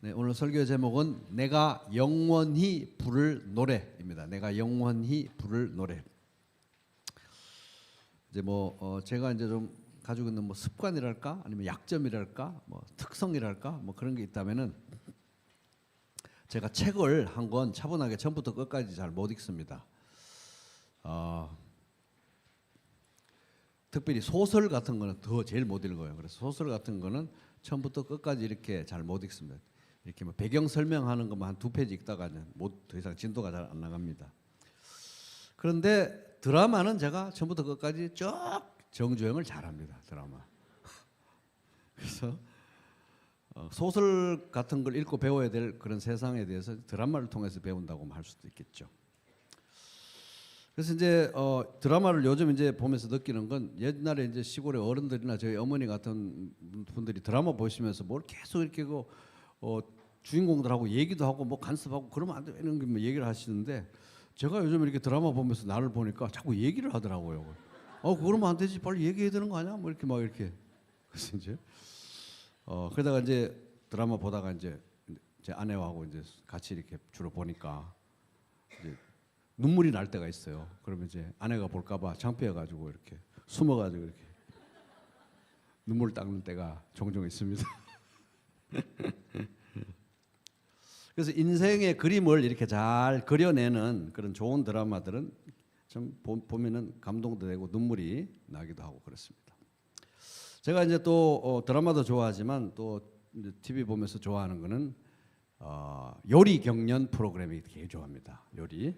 네, 오늘 설교 제목은 내가 영원히 부를 노래입니다. 내가 영원히 부를 노래. 이제 제가 이제 좀 가지고 있는 습관이랄까 아니면 약점이랄까 특성이랄까 그런 게 있다면은 제가 책을 한 권 차분하게 처음부터 끝까지 잘 못 읽습니다. 특별히 소설 같은 거는 더 제일 못 읽어요. 그래서 소설 같은 거는 처음부터 끝까지 이렇게 잘 못 읽습니다. 이렇게 배경 설명하는 것만 한 2페이지 읽다가는 더 이상 진도가 잘 안 나갑니다. 그런데 드라마는 제가 처음부터 끝까지 쭉 정주행을 잘합니다. 드라마. 그래서 소설 같은 걸 읽고 배워야 될 그런 세상에 대해서 드라마를 통해서 배운다고 할 수도 있겠죠. 그래서 이제 드라마를 요즘 이제 보면서 느끼는 건 옛날에 이제 시골의 어른들이나 저희 어머니 같은 분들이 드라마 보시면서 뭘 계속 이렇게 주인공들하고 얘기도 하고 간섭하고 그러면 안 돼 이런 게 얘기를 하시는데 제가 요즘 이렇게 드라마 보면서 나를 보니까 자꾸 얘기를 하더라고요. 그러면 안 되지, 빨리 얘기해야 되는 거 아니야? 이렇게 그래서 이제 그러다가 이제 드라마 보다가 이제 제 아내하고 이제 같이 이렇게 주로 보니까 이제 눈물이 날 때가 있어요. 그러면 이제 아내가 볼까봐 창피해가지고 이렇게 숨어가지고 이렇게 눈물 닦는 때가 종종 있습니다. 그래서 인생의 그림을 이렇게 잘 그려내는 그런 좋은 드라마들은 좀 보면은 감동도 되고 눈물이 나기도 하고 그렇습니다. 제가 이제 또 드라마도 좋아하지만 또 이제 TV 보면서 좋아하는 거는 요리 경연 프로그램이 되게 좋아합니다. 요리.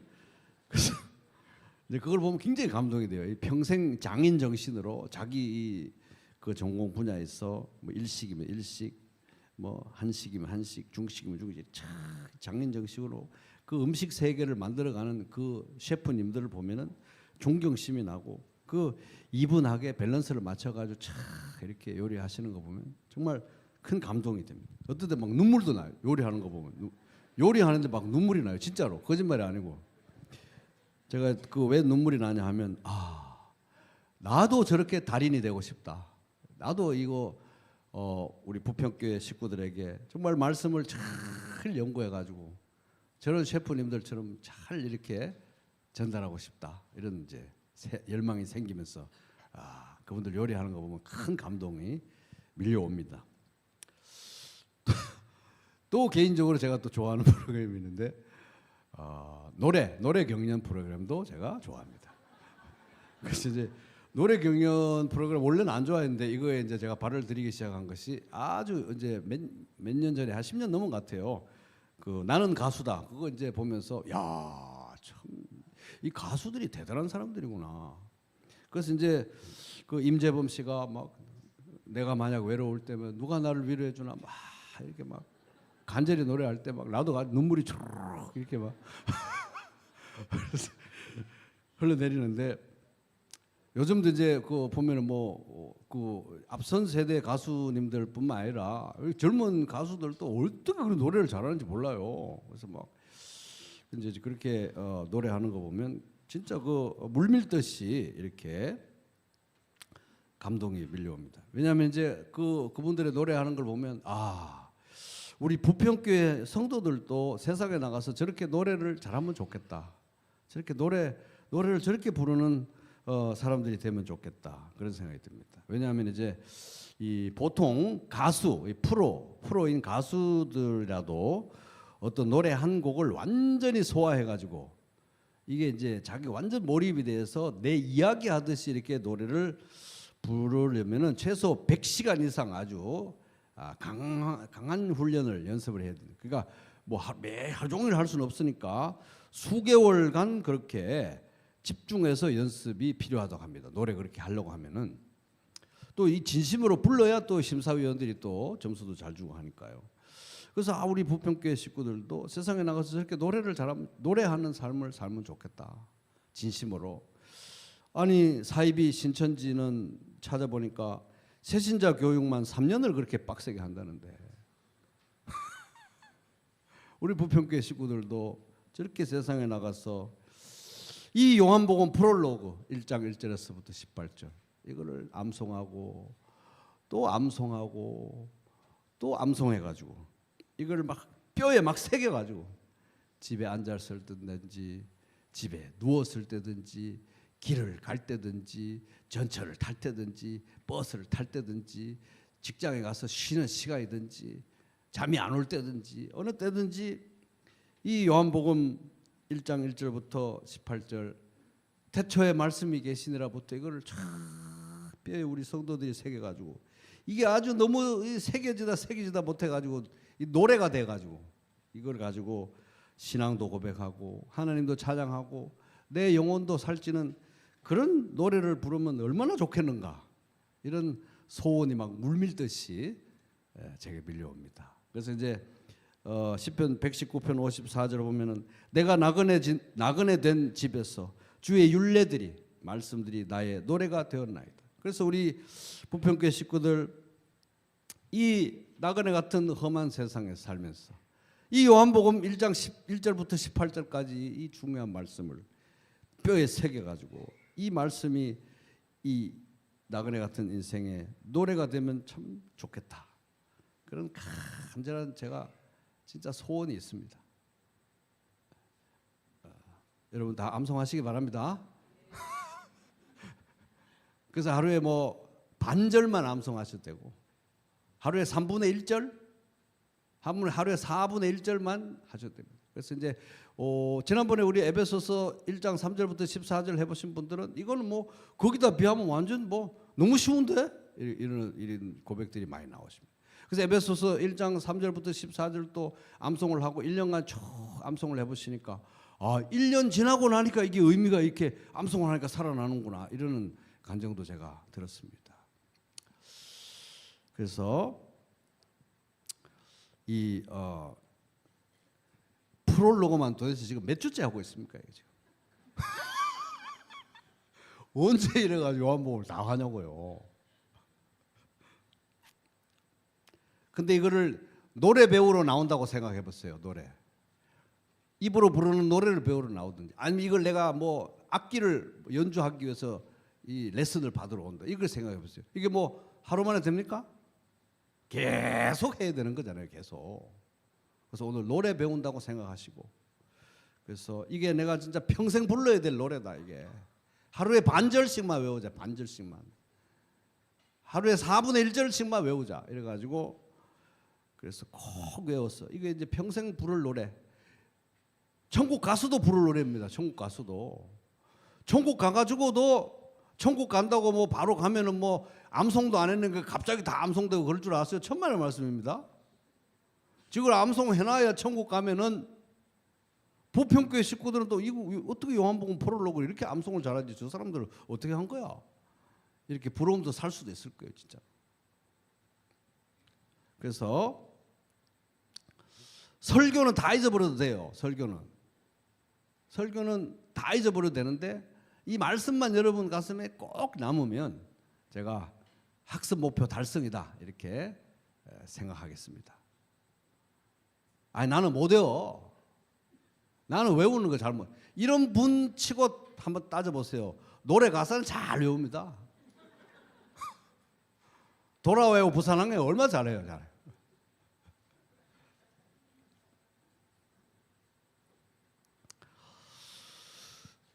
그래서 이제 그걸 보면 굉장히 감동이 돼요. 평생 장인 정신으로 자기 그 전공 분야에서 일식이면 일식, 한식이면 한식, 중식이면 중식, 장인 정식으로 그 음식 세계를 만들어가는 그 셰프님들을 보면은 존경심이 나고 그 이분하게 밸런스를 맞춰가지고 이렇게 요리하시는 거 보면 정말 큰 감동이 됩니다. 어떨 때 눈물도 나요. 요리하는 거 보면 요리하는데 눈물이 나요. 진짜로 거짓말이 아니고. 제가 왜 눈물이 나냐 하면 나도 저렇게 달인이 되고 싶다. 나도 이거 우리 부평교회 식구들에게 정말 말씀을 잘 연구해가지고 저런 셰프님들처럼 잘 이렇게 전달하고 싶다. 이런 이제 열망이 생기면서 그분들 요리하는 거 보면 큰 감동이 밀려옵니다. 또 개인적으로 제가 또 좋아하는 프로그램이 있는데 노래 경연 프로그램도 제가 좋아합니다. 그래서 이제 노래 경연 프로그램 원래는 안 좋아했는데 이거에 이제 제가 발을 들이기 시작한 것이 아주 이제 몇 년 전에 한 10년 넘은 것 같아요. 그 나는 가수다. 그거 이제 보면서 참 이 가수들이 대단한 사람들이구나. 그래서 이제 그 임재범 씨가 내가 만약 외로울 때면 누가 나를 위로해 주나 이렇게 간절히 노래할 때 나도 눈물이 쭉 이렇게 흘러내리는데 요즘도 이제 보면은 그 앞선 세대 가수님들뿐만 아니라 젊은 가수들도 어떻게 그런 노래를 잘하는지 몰라요. 그래서 이제 그렇게 노래하는 거 보면 진짜 물밀듯이 이렇게 감동이 밀려옵니다. 왜냐하면 이제 그분들의 노래하는 걸 보면 우리 부평교회 성도들도 세상에 나가서 저렇게 노래를 잘하면 좋겠다. 저렇게 노래를 저렇게 부르는 사람들이 되면 좋겠다. 그런 생각이 듭니다. 왜냐하면 이제 이 보통 가수, 프로인 가수들이라도 어떤 노래 한 곡을 완전히 소화해가지고 이게 이제 자기 완전 몰입이 돼서 내 이야기 하듯이 이렇게 노래를 부르려면은 최소 100시간 이상 아주 강한 훈련을 연습을 해야 됩니다. 그러니까 매 하루 종일 할 수는 없으니까 수개월간 그렇게 집중해서 연습이 필요하다고 합니다. 노래 그렇게 하려고 하면은 또 이 진심으로 불러야 또 심사위원들이 또 점수도 잘 주고 하니까요. 그래서 우리 부평교회 식구들도 세상에 나가서 저렇게 노래를 잘하면 노래하는 삶을 살면 좋겠다. 진심으로. 아니 사이비 신천지는 찾아보니까 새신자 교육만 3년을 그렇게 빡세게 한다는데 우리 부평교회 식구들도 저렇게 세상에 나가서 이 요한복음 프롤로그 1장 1절에서부터 18절 이거를 암송하고 또 암송하고 또 암송해가지고 이걸 막 뼈에 막 새겨가지고 집에 앉았을 때든지 집에 누웠을 때든지 길을 갈 때든지 전철을 탈 때든지 버스를 탈 때든지 직장에 가서 쉬는 시간이든지 잠이 안 올 때든지 어느 때든지 이 요한복음 1장 1절부터 18절 태초에 말씀이 계시니라부터 이거를 쫙 뼈에 우리 성도들이 새겨가지고 이게 아주 너무 새겨지다 못해가지고 이 노래가 돼가지고 이걸 가지고 신앙도 고백하고 하나님도 찬양하고 내 영혼도 살찌는 그런 노래를 부르면 얼마나 좋겠는가, 이런 소원이 막 물밀듯이 제게 밀려옵니다. 그래서 이제 시편 119편 54절을 보면은 내가 나그네 된 집에서 주의 율례들이 말씀들이 나의 노래가 되었나이다. 그래서 우리 부평교회 식구들 이 나그네 같은 험한 세상에 살면서 이 요한복음 1장 1절부터 18절까지 이 중요한 말씀을 뼈에 새겨가지고 이 말씀이 이 나그네 같은 인생의 노래가 되면 참 좋겠다, 그런 간절한 제가 진짜 소원이 있습니다. 여러분 다 암송하시기 바랍니다. 그래서 하루에 뭐 반절만 암송하셔도 되고 하루에 3분의 1절, 하루에 4분의 1절만 하셔도 됩니다. 그래서 이제 지난번에 우리 에베소서 1장 3절부터 14절 해보신 분들은 이거는 뭐 거기다 비하면 완전 뭐 너무 쉬운데 이런 고백들이 많이 나오십니다. 그래서 에베소서 1장 3절부터 14절 또 암송을 하고 1년간 쭉 암송을 해보시니까 1년 지나고 나니까 이게 의미가 이렇게 암송을 하니까 살아나는구나, 이러는 감정도 제가 들었습니다. 그래서 이 프롤로그만 도대체 지금 몇 주째 하고 있습니까? 지금 언제 이래가지고 요한복음을 다 하냐고요. 근데 이거를 노래 배우러 나온다고 생각해보세요. 노래 입으로 부르는 노래를 배우러 나오든지 아니면 이걸 내가 뭐 악기를 연주하기 위해서 이 레슨을 받으러 온다, 이걸 생각해보세요. 이게 뭐 하루 만에 됩니까? 계속 해야 되는 거잖아요. 계속. 그래서 오늘 노래 배운다고 생각하시고, 그래서 이게 내가 진짜 평생 불러야 될 노래다. 이게 하루에 반절씩만 외우자. 반절씩만. 하루에 4분의 1절씩만 외우자. 이래가지고 그래서 꼭 외웠어. 이게 이제 평생 부를 노래. 천국 가수도 부를 노래입니다. 천국 가수도. 천국 가가지고도 천국 간다고 뭐 바로 가면은 뭐 암송도 안 했는데 갑자기 다 암송되고 그럴 줄 알았어요? 천만의 말씀입니다. 지금 암송해놔야 천국 가면은 부평교회 식구들은 또 이거 어떻게 요한복음 프롤로그를 이렇게 암송을 잘하지? 저 사람들 어떻게 한 거야? 이렇게 부러움도 살 수도 있을 거예요, 진짜. 그래서 설교는 다 잊어버려도 돼요. 설교는 다 잊어버려도 되는데 이 말씀만 여러분 가슴에 꼭 남으면 제가 학습 목표 달성이다, 이렇게 생각하겠습니다. 아니 나는 못해요. 나는 외우는 거 잘못. 이런 분 치고 한번 따져보세요. 노래 가사는 잘 외웁니다. 돌아와요 부산항에 얼마나 잘해요.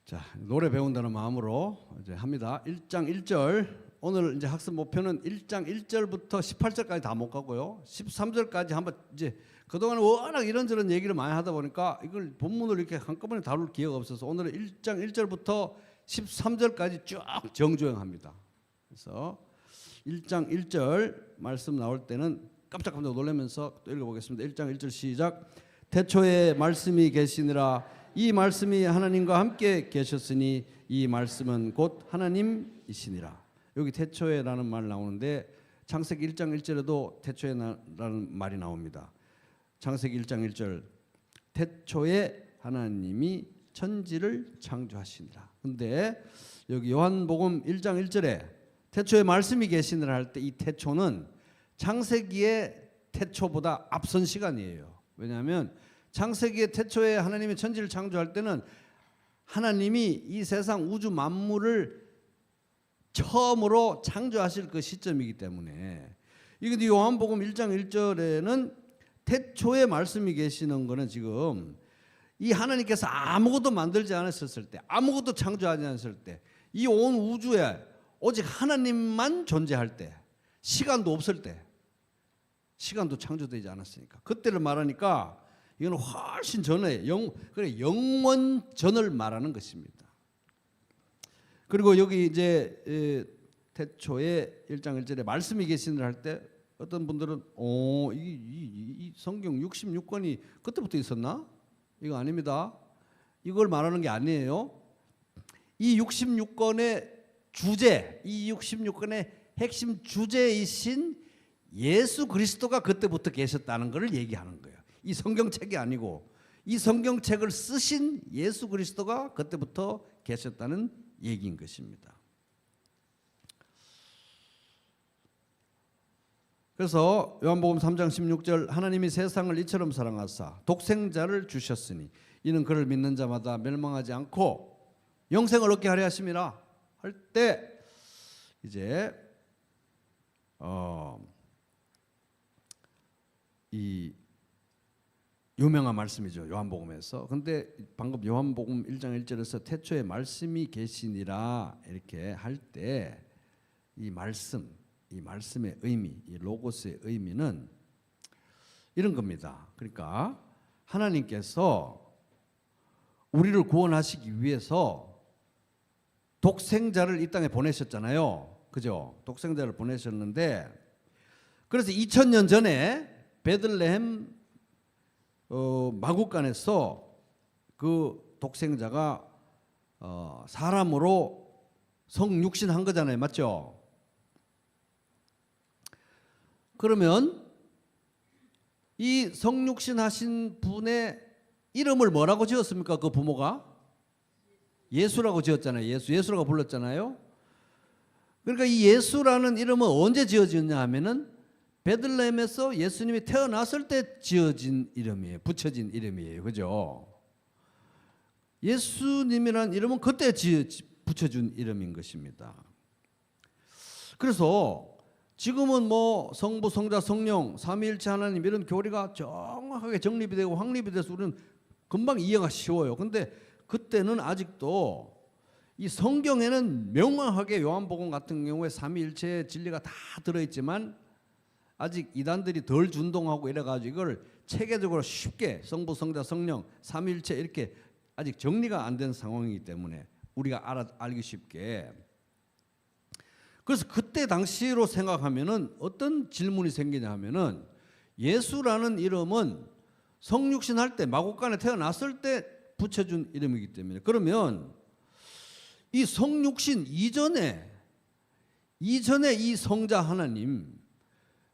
자, 노래 배운다는 마음으로 이제 합니다. 1장 1절. 오늘 이제 학습 목표는 1장 1절부터 18절까지 다 못 가고요. 13절까지 한번 이제 그동안 워낙 이런저런 얘기를 많이 하다 보니까 이걸 본문을 이렇게 한꺼번에 다룰 기회가 없어서 오늘은 1장 1절부터 13절까지 쭉 정주행합니다. 그래서 1장 1절 말씀 나올 때는 깜짝깜짝 놀라면서 또 읽어보겠습니다. 1장 1절 시작. 태초에 말씀이 계시니라. 이 말씀이 하나님과 함께 계셨으니 이 말씀은 곧 하나님이시니라. 여기 태초에라는 말 나오는데 창세기 1장 1절에도 태초에라는 말이 나옵니다. 창세기 1장 1절 태초에 하나님이 천지를 창조하시니라. 근데 여기 요한복음 1장 1절에 태초에 말씀이 계시니라 할 때 이 태초는 창세기의 태초보다 앞선 시간이에요. 왜냐하면 창세기의 태초에 하나님이 천지를 창조할 때는 하나님이 이 세상 우주 만물을 처음으로 창조하실 그 시점이기 때문에 이게 요한복음 1장 1절에는 태초에 말씀이 계시는 거는 지금 이 하나님께서 아무것도 만들지 않았을 때, 아무것도 창조하지 않았을 때, 이 온 우주에 오직 하나님만 존재할 때, 시간도 없을 때, 시간도 창조되지 않았으니까 그때를 말하니까 이건 훨씬 전에 영원 전을 말하는 것입니다. 그리고 여기 이제 태초에 1장 1절에 말씀이 계시느라 할 때 어떤 분들은 이 성경 66권이 그때부터 있었나? 이거 아닙니다. 이걸 말하는 게 아니에요. 이 66권의 주제, 이 66권의 핵심 주제이신 예수 그리스도가 그때부터 계셨다는 것을 얘기하는 거예요. 이 성경책이 아니고 이 성경책을 쓰신 예수 그리스도가 그때부터 계셨다는 얘기인 것입니다. 그래서 요한복음 3장 16절 하나님이 세상을 이처럼 사랑하사 독생자를 주셨으니 이는 그를 믿는 자마다 멸망하지 않고 영생을 얻게 하려 하심이라 할 때 이제 이 유명한 말씀이죠. 요한복음에서. 근데 방금 요한복음 1장 1절에서 태초에 말씀이 계시니라 이렇게 할 때 이 말씀의 의미, 이 로고스의 의미는 이런 겁니다. 그러니까 하나님께서 우리를 구원하시기 위해서 독생자를 이 땅에 보내셨잖아요. 그죠? 독생자를 보내셨는데 그래서 2000년 전에 베들레헴 마구간에서 그 독생자가 사람으로 성육신한 거잖아요. 맞죠? 그러면 이 성육신하신 분의 이름을 뭐라고 지었습니까? 그 부모가 예수라고 지었잖아요. 예수라고 불렀잖아요. 그러니까 이 예수라는 이름은 언제 지어졌냐 하면은 베들레헴에서 예수님이 태어났을 때 지어진 이름이에요. 붙여진 이름이에요. 그죠? 예수님이라는 이름은 그때 붙여준 이름인 것입니다. 그래서 지금은 뭐 성부, 성자, 성령, 삼위일체 하나님 이런 교리가 정확하게 정립이 되고 확립이 돼서 우리는 금방 이해가 쉬워요. 근데 그때는 아직도 이 성경에는 명확하게 요한복음 같은 경우에 삼위일체의 진리가 다 들어있지만 아직 이단들이 덜 준동하고 이래가지고 이걸 체계적으로 쉽게 성부, 성자, 성령, 삼위일체 이렇게 아직 정리가 안 된 상황이기 때문에 우리가 알기 쉽게. 그래서 그때 당시로 생각하면은 어떤 질문이 생기냐 하면은 예수라는 이름은 성육신할 때 마구간에 태어났을 때 붙여준 이름이기 때문에 그러면 이 성육신 이전에 이 성자 하나님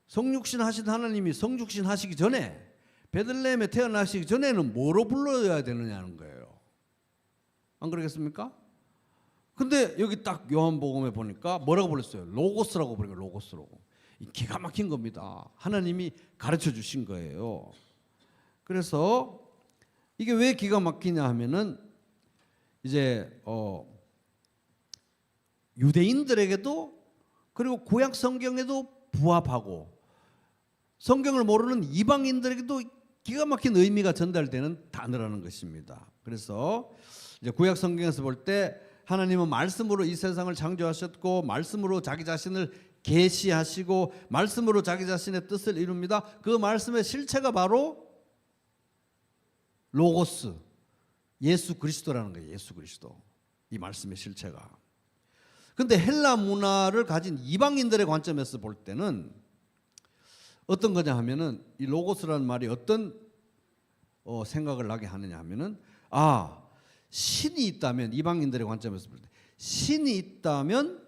성육신 하신 하나님이 성육신 하시기 전에 베들레헴에 태어나시기 전에는 뭐로 불러야 되느냐는 거예요. 안 그러겠습니까? 근데 여기 딱 요한복음에 보니까 뭐라고 불렀어요? 로고스라고 부르니까 로고스라고. 기가 막힌 겁니다. 하나님이 가르쳐 주신 거예요. 그래서 이게 왜 기가 막히냐 하면은 이제 유대인들에게도 그리고 구약 성경에도 부합하고 성경을 모르는 이방인들에게도 기가 막힌 의미가 전달되는 단어라는 것입니다. 그래서 이제 구약 성경에서 볼 때 하나님은 말씀으로 이 세상을 창조하셨고 말씀으로 자기 자신을 계시하시고 말씀으로 자기 자신의 뜻을 이룹니다. 그 말씀의 실체가 바로 로고스, 예수 그리스도라는 거예요. 예수 그리스도. 이 말씀의 실체가. 근데 헬라 문화를 가진 이방인들의 관점에서 볼 때는 어떤 거냐 하면은 이 로고스라는 말이 어떤 생각을 나게 하느냐 하면은 신이 있다면 이방인들의 관점에서 볼 때 신이 있다면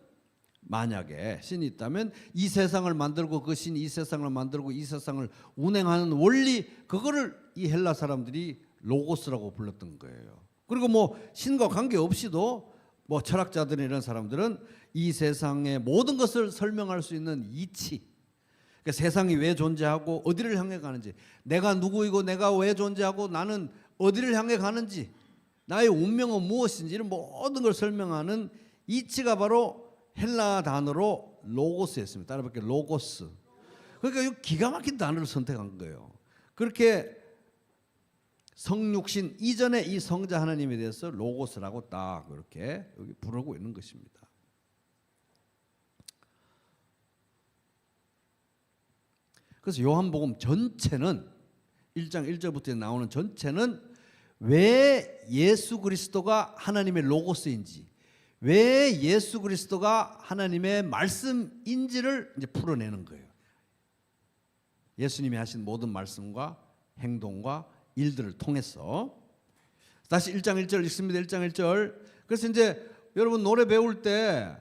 만약에 신이 있다면 이 세상을 만들고 그 신이 이 세상을 만들고 이 세상을 운행하는 원리 그거를 이 헬라 사람들이 로고스라고 불렀던 거예요. 그리고 뭐 신과 관계없이도 뭐 철학자들 이런 사람들은 이 세상의 모든 것을 설명할 수 있는 이치 그러니까 세상이 왜 존재하고 어디를 향해 가는지 내가 누구이고 내가 왜 존재하고 나는 어디를 향해 가는지 나의 운명은 무엇인지 이런 모든 걸 설명하는 이치가 바로 헬라 단어로 로고스였습니다. 따라붙게 로고스. 그러니까 이 기가 막힌 단어를 선택한 거예요. 그렇게 성육신 이전에 이 성자 하나님에 대해서 로고스라고 딱 그렇게 여기 부르고 있는 것입니다. 그래서 요한복음 전체는 1장 1절부터 나오는 전체는 왜 예수 그리스도가 하나님의 로고스인지, 왜 예수 그리스도가 하나님의 말씀인지를 이제 풀어내는 거예요. 예수님이 하신 모든 말씀과 행동과 일들을 통해서. 다시 1장 1절 읽습니다. 1장 1절. 그래서 이제 여러분 노래 배울 때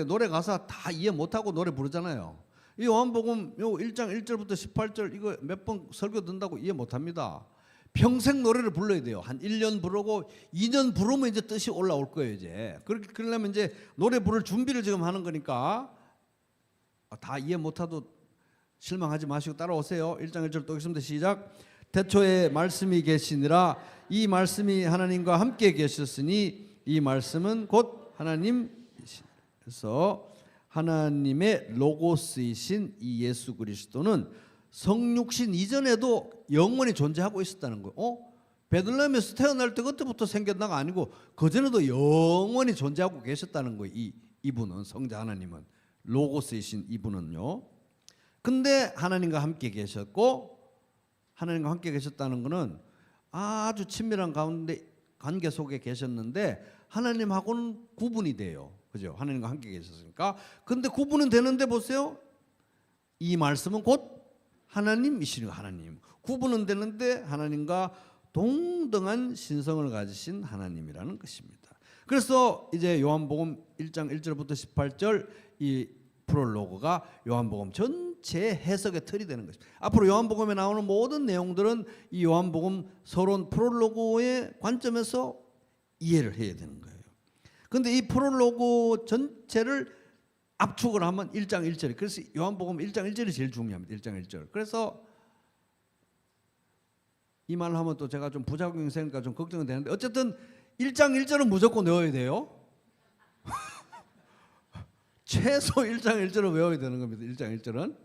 노래 가사 다 이해 못하고 노래 부르잖아요. 이 요한복음 요 1장 1절부터 18절 이거 몇 번 설교 듣는다고 이해 못합니다. 평생 노래를 불러야 돼요. 한 1년 부르고 2년 부르면 이제 뜻이 올라올 거예요. 이제 그러려면 이제 노래 부를 준비를 지금 하는 거니까 다 이해 못하도 실망하지 마시고 따라오세요. 1장 1절 또 읽습니다. 시작. 태초에 말씀이 계시니라. 이 말씀이 하나님과 함께 계셨으니 이 말씀은 곧 하나님이시서 하나님의 로고스이신 이 예수 그리스도는 성육신 이전에도 영원히 존재하고 있었다는 거예요. 베들레헴에서 태어날 때 그때부터 생겼나가 아니고 그전에도 영원히 존재하고 계셨다는 거예요. 이분은 성자 하나님은 로고스이신 이분은요. 근데 하나님과 함께 계셨고 하나님과 함께 계셨다는 것은 아주 친밀한 관계 속에 계셨는데 하나님하고는 구분이 돼요. 그죠? 하나님과 함께 계셨으니까. 근데 구분은 되는데 보세요. 이 말씀은 곧 하나님이시니까 하나님. 구분은 되는데 하나님과 동등한 신성을 가지신 하나님이라는 것입니다. 그래서 이제 요한복음 1장 1절부터 18절 이 프롤로그가 요한복음 전체 해석의 틀이 되는 것입니다. 앞으로 요한복음에 나오는 모든 내용들은 이 요한복음 서론 프롤로그의 관점에서 이해를 해야 되는 거예요. 그런데 이 프롤로그 전체를 압축을 하면 1장 1절. 그래서 요한복음 1장 1절이 제일 중요합니다. 1장 1절. 그래서 이 말을 하면 또 제가 좀 부작용이 생기니까 좀 걱정은 되는데 어쨌든 1장 1절은 무조건 외워야 돼요. 최소 1장 1절은 외워야 되는 겁니다. 1장 1절은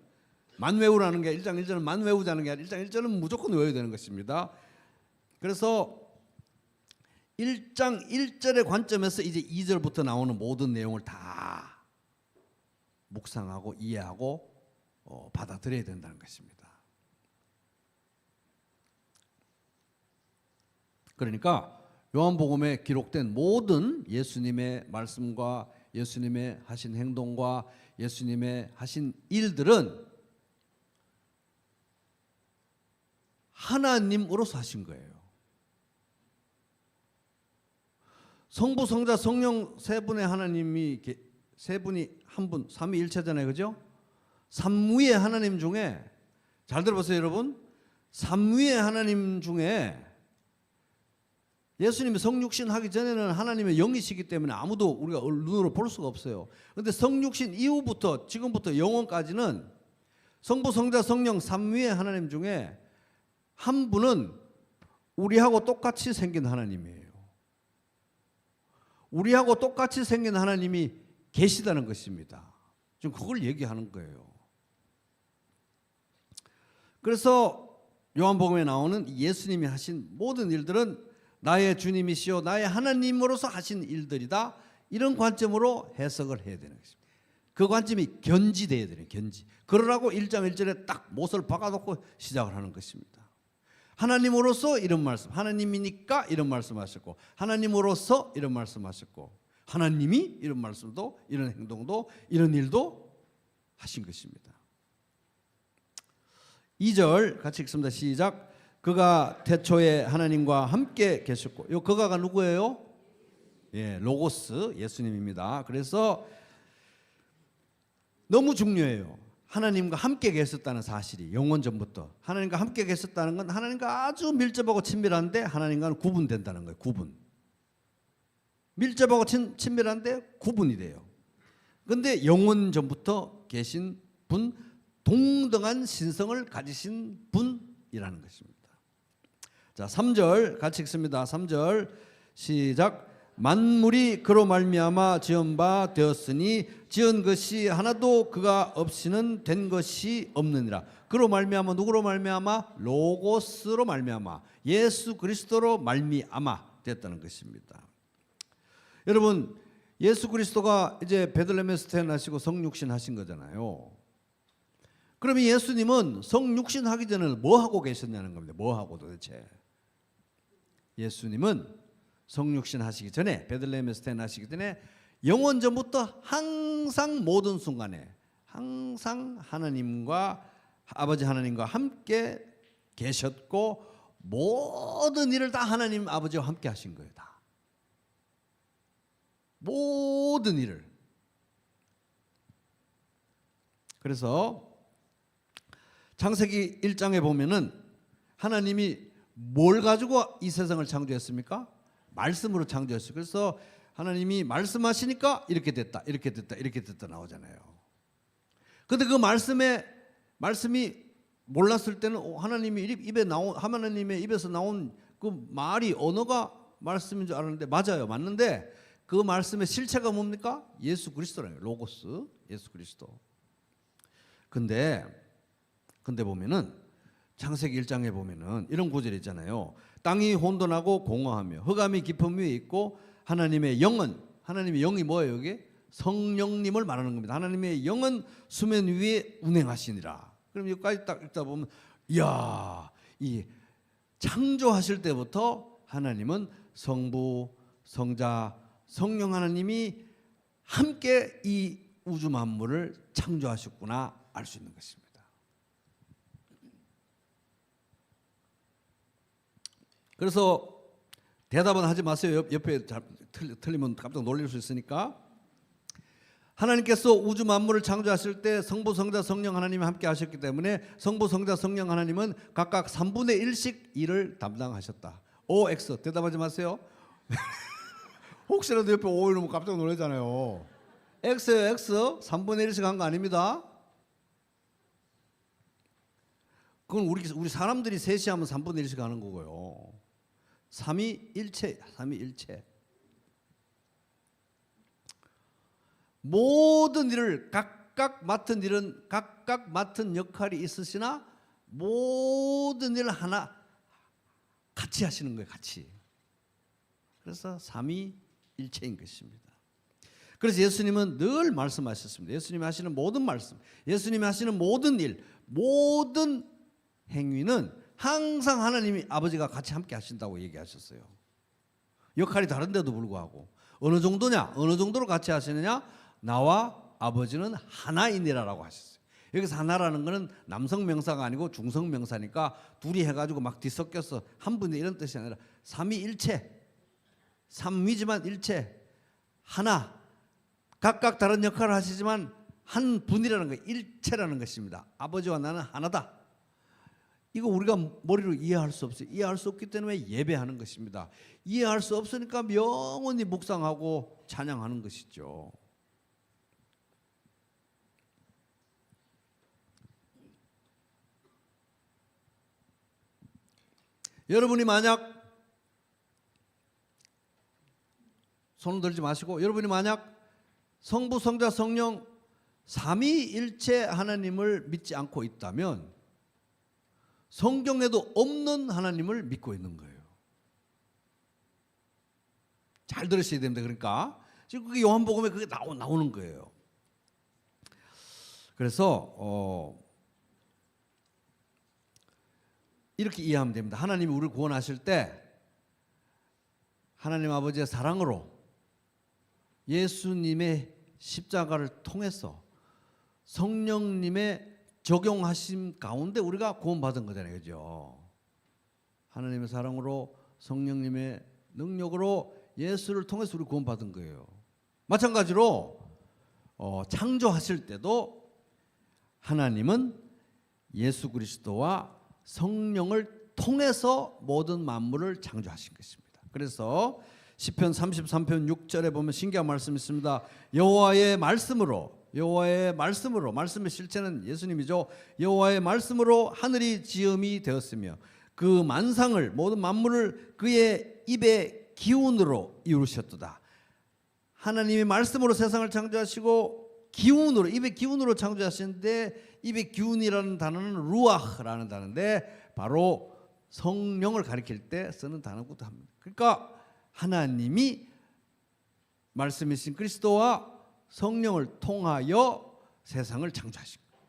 만 외우라는 게 1장 1절은 만 외우자는 게 아니라 1장 1절은 무조건 외워야 되는 것입니다. 그래서 1장 1절의 관점에서 이제 2절부터 나오는 모든 내용을 다 묵상하고 이해하고 받아들여야 된다는 것입니다. 그러니까 요한복음에 기록된 모든 예수님의 말씀과 예수님의 하신 행동과 예수님의 하신 일들은 하나님으로서 하신 거예요. 성부, 성자, 성령 세 분의 하나님이 세 분이 한 분, 삼위일체잖아요. 그죠? 삼위의 하나님 중에 잘 들어보세요, 여러분. 삼위의 하나님 중에 예수님이 성육신 하기 전에는 하나님의 영이시기 때문에 아무도 우리가 눈으로 볼 수가 없어요. 그런데 성육신 이후부터 지금부터 영원까지는 성부, 성자, 성령 삼위의 하나님 중에 한 분은 우리하고 똑같이 생긴 하나님이에요. 우리하고 똑같이 생긴 하나님이 계시다는 것입니다. 지금 그걸 얘기하는 거예요. 그래서 요한복음에 나오는 예수님이 하신 모든 일들은 나의 주님이시요 나의 하나님으로서 하신 일들이다. 이런 관점으로 해석을 해야 되는 것입니다. 그 관점이 견지돼야 되는 견지. 그러라고 1장 1절에 딱 못을 박아놓고 시작을 하는 것입니다. 하나님으로서 이런 말씀, 하나님이니까 이런 말씀하셨고 하나님으로서 이런 말씀하셨고 하나님이 이런 말씀도 이런 행동도 이런 일도 하신 것입니다. 2절 같이 읽습니다. 시작. 그가 태초에 하나님과 함께 계셨고, 요 그가가 누구예요? 예, 로고스 예수님입니다. 그래서 너무 중요해요. 하나님과 함께 계셨다는 사실이 영원 전부터 하나님과 함께 계셨다는 건 하나님과 아주 밀접하고 친밀한데 하나님과는 구분된다는 거예요. 구분. 밀접하고 친밀한데 구분이 돼요. 그런데 영원 전부터 계신 분, 동등한 신성을 가지신 분이라는 것입니다. 자, 3절 같이 읽습니다. 3절 시작. 만물이 그로 말미암아 지은 바 되었으니 지은 것이 하나도 그가 없이는 된 것이 없느니라. 그로 말미암아 누구로 말미암아? 로고스로 말미암아 예수 그리스도로 말미암아 됐다는 것입니다. 여러분 예수 그리스도가 이제 베들레헴에서 태어나시고 성육신 하신 거잖아요. 그러면 예수님은 성육신 하기 전에 뭐 하고 계셨냐는 겁니다. 뭐 하고 도대체? 예수님은 성육신 하시기 전에 베들레헴에서 태어나시기 전에 영원전부터 항상 모든 순간에 항상 하나님과 아버지 하나님과 함께 계셨고 모든 일을 다 하나님 아버지와 함께 하신 거예요. 다. 모든 일을. 그래서 창세기 1장에 보면은 하나님이 뭘 가지고 이 세상을 창조했습니까? 말씀으로 창조했어요. 그래서 하나님이 말씀하시니까 이렇게 됐다, 이렇게 됐다, 이렇게 됐다 나오잖아요. 근데 그 말씀이 몰랐을 때는 하나님의 입에서 나온 그 말이 언어가 말씀인 줄 알았는데 맞아요, 맞는데 그 말씀의 실체가 뭡니까? 예수 그리스도라는 거예요. 로고스, 예수 그리스도. 근데 보면은 창세기 1장에 보면은 이런 구절이 있잖아요. 땅이 혼돈하고 공허하며 흑암이 깊음 위에 있고 하나님의 영이 뭐예요? 이게 성령님을 말하는 겁니다. 하나님의 영은 수면 위에 운행하시니라. 그럼 여기까지 딱 읽다 보면 이야, 이 창조하실 때부터 하나님은 성부, 성자, 성령 하나님이 함께 이 우주 만물을 창조하셨구나 알 수 있는 것입니다. 그래서 대답은 하지 마세요. 옆에 틀리면 깜짝 놀랄 수 있으니까. 하나님께서 우주 만물을 창조하실 때 성부, 성자, 성령 하나님이 함께 하셨기 때문에 성부, 성자, 성령 하나님은 각각 3분의 1씩 일을 담당하셨다. O, X 대답하지 마세요. 혹시라도 옆에 O 이러면 깜짝 놀라잖아요. X요, X 3분의 1씩 한 거 아닙니다. 그건 우리 사람들이 셋이 하면 3분의 1씩 하는 거고요. 삼위일체. 모든 일을 각각 맡은 일은 각각 맡은 역할이 있으시나 모든 일을 하나 같이 하시는 거예요. 같이. 그래서 삼위일체인 것입니다. 그래서 예수님은 늘 말씀하셨습니다. 예수님이 하시는 모든 말씀, 예수님이 하시는 모든 일, 모든 행위는 항상 하나님이 아버지가 같이 함께 하신다고 얘기하셨어요. 역할이 다른데도 불구하고 어느 정도냐? 어느 정도로 같이 하시느냐? 나와 아버지는 하나이니라라고 하셨어요. 여기서 하나라는 것은 남성 명사가 아니고 중성 명사니까 둘이 해가지고 막 뒤섞여서 한 분이 이런 뜻이 아니라 삼위일체, 삼위지만 일체, 하나, 각각 다른 역할을 하시지만 한 분이라는 거, 일체라는 것입니다. 아버지와 나는 하나다. 이거 우리가 머리로 이해할 수 없어요. 이해할 수 없기 때문에 예배하는 것입니다. 이해할 수 없으니까 영원히 묵상하고 찬양하는 것이죠. 여러분이 만약 손을 들지 마시고 여러분이 만약 성부, 성자, 성령 삼위일체 하나님을 믿지 않고 있다면 성경에도 없는 하나님을 믿고 있는 거예요. 잘 들으셔야 됩니다. 그러니까 지금 그게 요한복음에 그게 나오는 거예요. 그래서 이렇게 이해하면 됩니다. 하나님이 우리를 구원하실 때 하나님 아버지의 사랑으로 예수님의 십자가를 통해서 성령님의 적용하심 가운데 우리가 구원받은 거잖아요. 그죠? 하나님의 사랑으로 성령님의 능력으로 예수를 통해서 우리 구원받은 거예요. 마찬가지로 창조하실 때도 하나님은 예수 그리스도와 성령을 통해서 모든 만물을 창조하신 것입니다. 그래서 시편 33편 6절에 보면 신기한 말씀이 있습니다. 여호와의 말씀으로 말씀의 실체는 예수님이죠. 여호와의 말씀으로 하늘이 지음이 되었으며 그 만상을 모든 만물을 그의 입에 기운으로 이루셨도다. 하나님이 말씀으로 세상을 창조하시고 기운으로, 입의 기운으로 창조하시는데, 입의 기운이라는 단어는 루아흐라는 단어인데 바로 성령을 가리킬 때 쓰는 단어기도 합니다. 그러니까 하나님이 말씀이신 그리스도와 성령을 통하여 세상을 창조하신 거예요.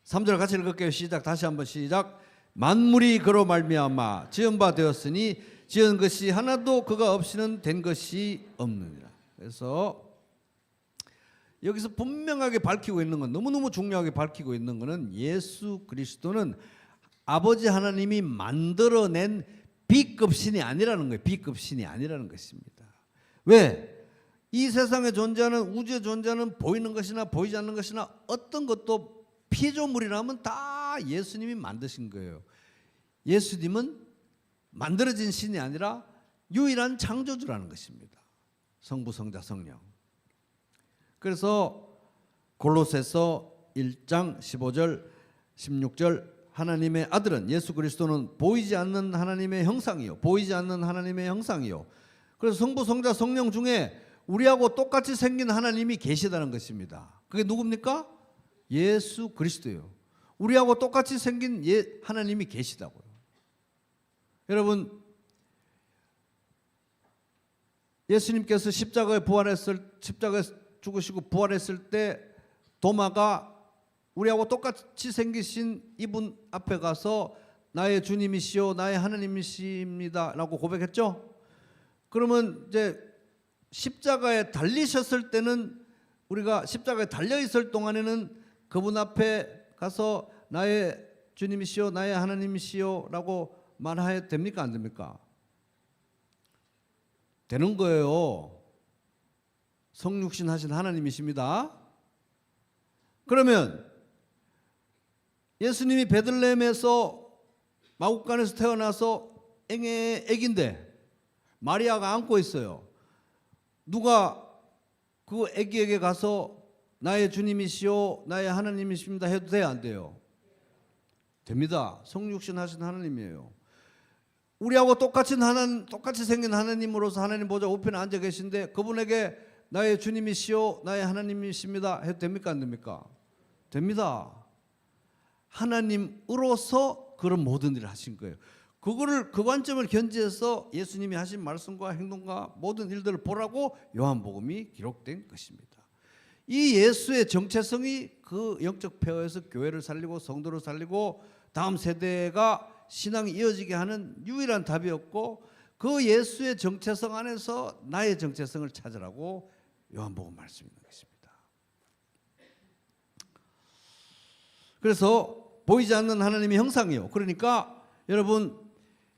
3절 같이 읽을게요. 시작. 다시 한번 시작. 만물이 그로 말미암아 지은 바 되었으니 지은 것이 하나도 그가 없이는 된 것이 없느니라. 그래서 여기서 분명하게 밝히고 있는 건, 너무너무 중요하게 밝히고 있는 것은 예수 그리스도는 아버지 하나님이 만들어낸 B급 신이 아니라는 거예요. B급 신이 아니라는 것입니다. 왜? 이 세상에 존재하는, 우주에 존재하는 보이는 것이나 보이지 않는 것이나 어떤 것도 피조물이라면 다 예수님이 만드신 거예요. 예수님은 만들어진 신이 아니라 유일한 창조주라는 것입니다. 성부, 성자, 성령. 그래서 골로새서 1장 15절 16절 하나님의 아들은, 예수 그리스도는 보이지 않는 하나님의 형상이요, 보이지 않는 하나님의 형상이요. 그래서 성부, 성자, 성령 중에 우리하고 똑같이 생긴 하나님이 계시다는 것입니다. 그게 누굽니까? 예수 그리스도예요. 우리하고 똑같이 생긴 하나님이 계시다고요. 여러분, 예수님께서 십자가에 죽으시고 부활했을 때 도마가 우리하고 똑같이 생기신 이분 앞에 가서 나의 주님이시오, 나의 하나님이십니다 라고 고백했죠. 그러면 이제 십자가에 달리셨을 때는, 우리가 십자가에 달려있을 동안에는 그분 앞에 가서 나의 주님이시오, 나의 하나님이시오 라고 말해야 됩니까? 안 됩니까? 되는 거예요. 성육신 하신 하나님이십니다. 그러면 예수님이 베들레헴에서 마구간에서 태어나서 애기인데 마리아가 안고 있어요. 누가 그 애기에게 가서 나의 주님이시오, 나의 하나님이십니다 해도 돼요, 안 돼요? 됩니다. 성육신 하신 하나님이에요. 우리하고 똑같이 생긴 하나님으로서 하나님 보좌 우편에 앉아 계신데 그분에게 나의 주님이시오, 나의 하나님이십니다 해도 됩니까, 안 됩니까? 됩니다. 하나님으로서 그런 모든 일을 하신 거예요. 그 관점을 견지해서 예수님이 하신 말씀과 행동과 모든 일들을 보라고 요한복음이 기록된 것입니다. 이 예수의 정체성이 그 영적 폐허에서 교회를 살리고 성도를 살리고 다음 세대가 신앙이 이어지게 하는 유일한 답이었고, 그 예수의 정체성 안에서 나의 정체성을 찾으라고 요한복음 말씀이 있는 것입니다. 그래서 보이지 않는 하나님의 형상이요. 그러니까 여러분,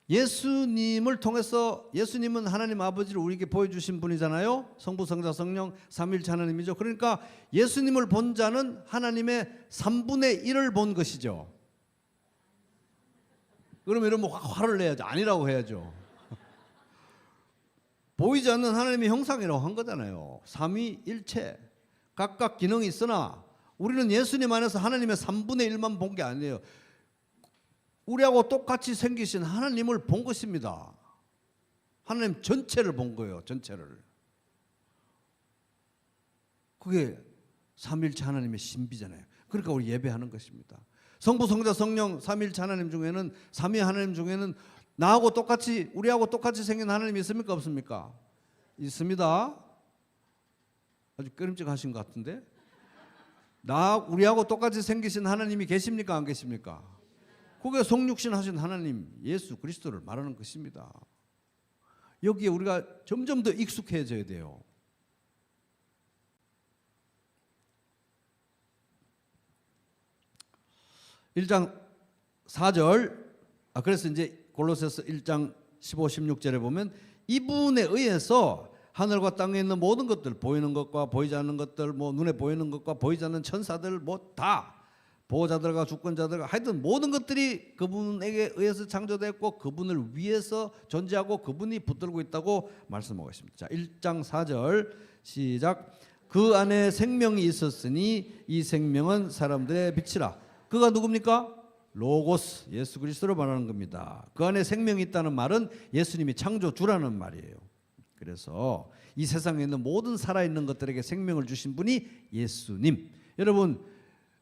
예수님을 통해서, 예수님은 하나님 아버지를 우리에게 보여주신 분이잖아요. 성부, 성자, 성령 삼위일체 하나님이죠. 그러니까 예수님을 본 자는 하나님의 3분의 1을 본 것이죠. 그러면 이러면 화를 내야죠. 아니라고 해야죠. 보이지 않는 하나님의 형상이라고 한 거잖아요. 삼위일체 각각 기능이 있으나 우리는 예수님 안에서 하나님의 3분의 1만 본 게 아니에요. 우리하고 똑같이 생기신 하나님을 본 것입니다. 하나님 전체를 본 거예요. 전체를. 그게 삼위일체 하나님의 신비잖아요. 그러니까 우리 예배하는 것입니다. 성부, 성자, 성령 삼위일체 하나님 중에는, 삼위 하나님 중에는 나하고 똑같이, 우리하고 똑같이 생긴 하나님이 있습니까, 없습니까? 있습니다. 아주 끄림직하신 것 같은데. 우리하고 똑같이 생기신 하나님이 계십니까, 안 계십니까? 그게 성육신 하신 하나님 예수 그리스도를 말하는 것입니다. 여기에 우리가 점점 더 익숙해져야 돼요. (1장 4절) 그래서 이제 골로새서 1장 15, 16절에 보면 이분에 의해서 하늘과 땅에 있는 모든 것들, 보이는 것과 보이지 않는 것들, 뭐 눈에 보이는 것과 보이지 않는 천사들, 뭐 다 보호자들과 주권자들과 하여튼 모든 것들이 그분에게 의해서 창조됐고 그분을 위해서 존재하고 그분이 붙들고 있다고 말씀하고 있습니다. 자, 1장 4절 시작. 그 안에 생명이 있었으니 이 생명은 사람들의 빛이라. 그가 누굽니까? 로고스 예수 그리스도를 말하는 겁니다. 그 안에 생명이 있다는 말은 예수님이 창조주라는 말이에요. 그래서 이 세상에 있는 모든 살아있는 것들에게 생명을 주신 분이 예수님. 여러분,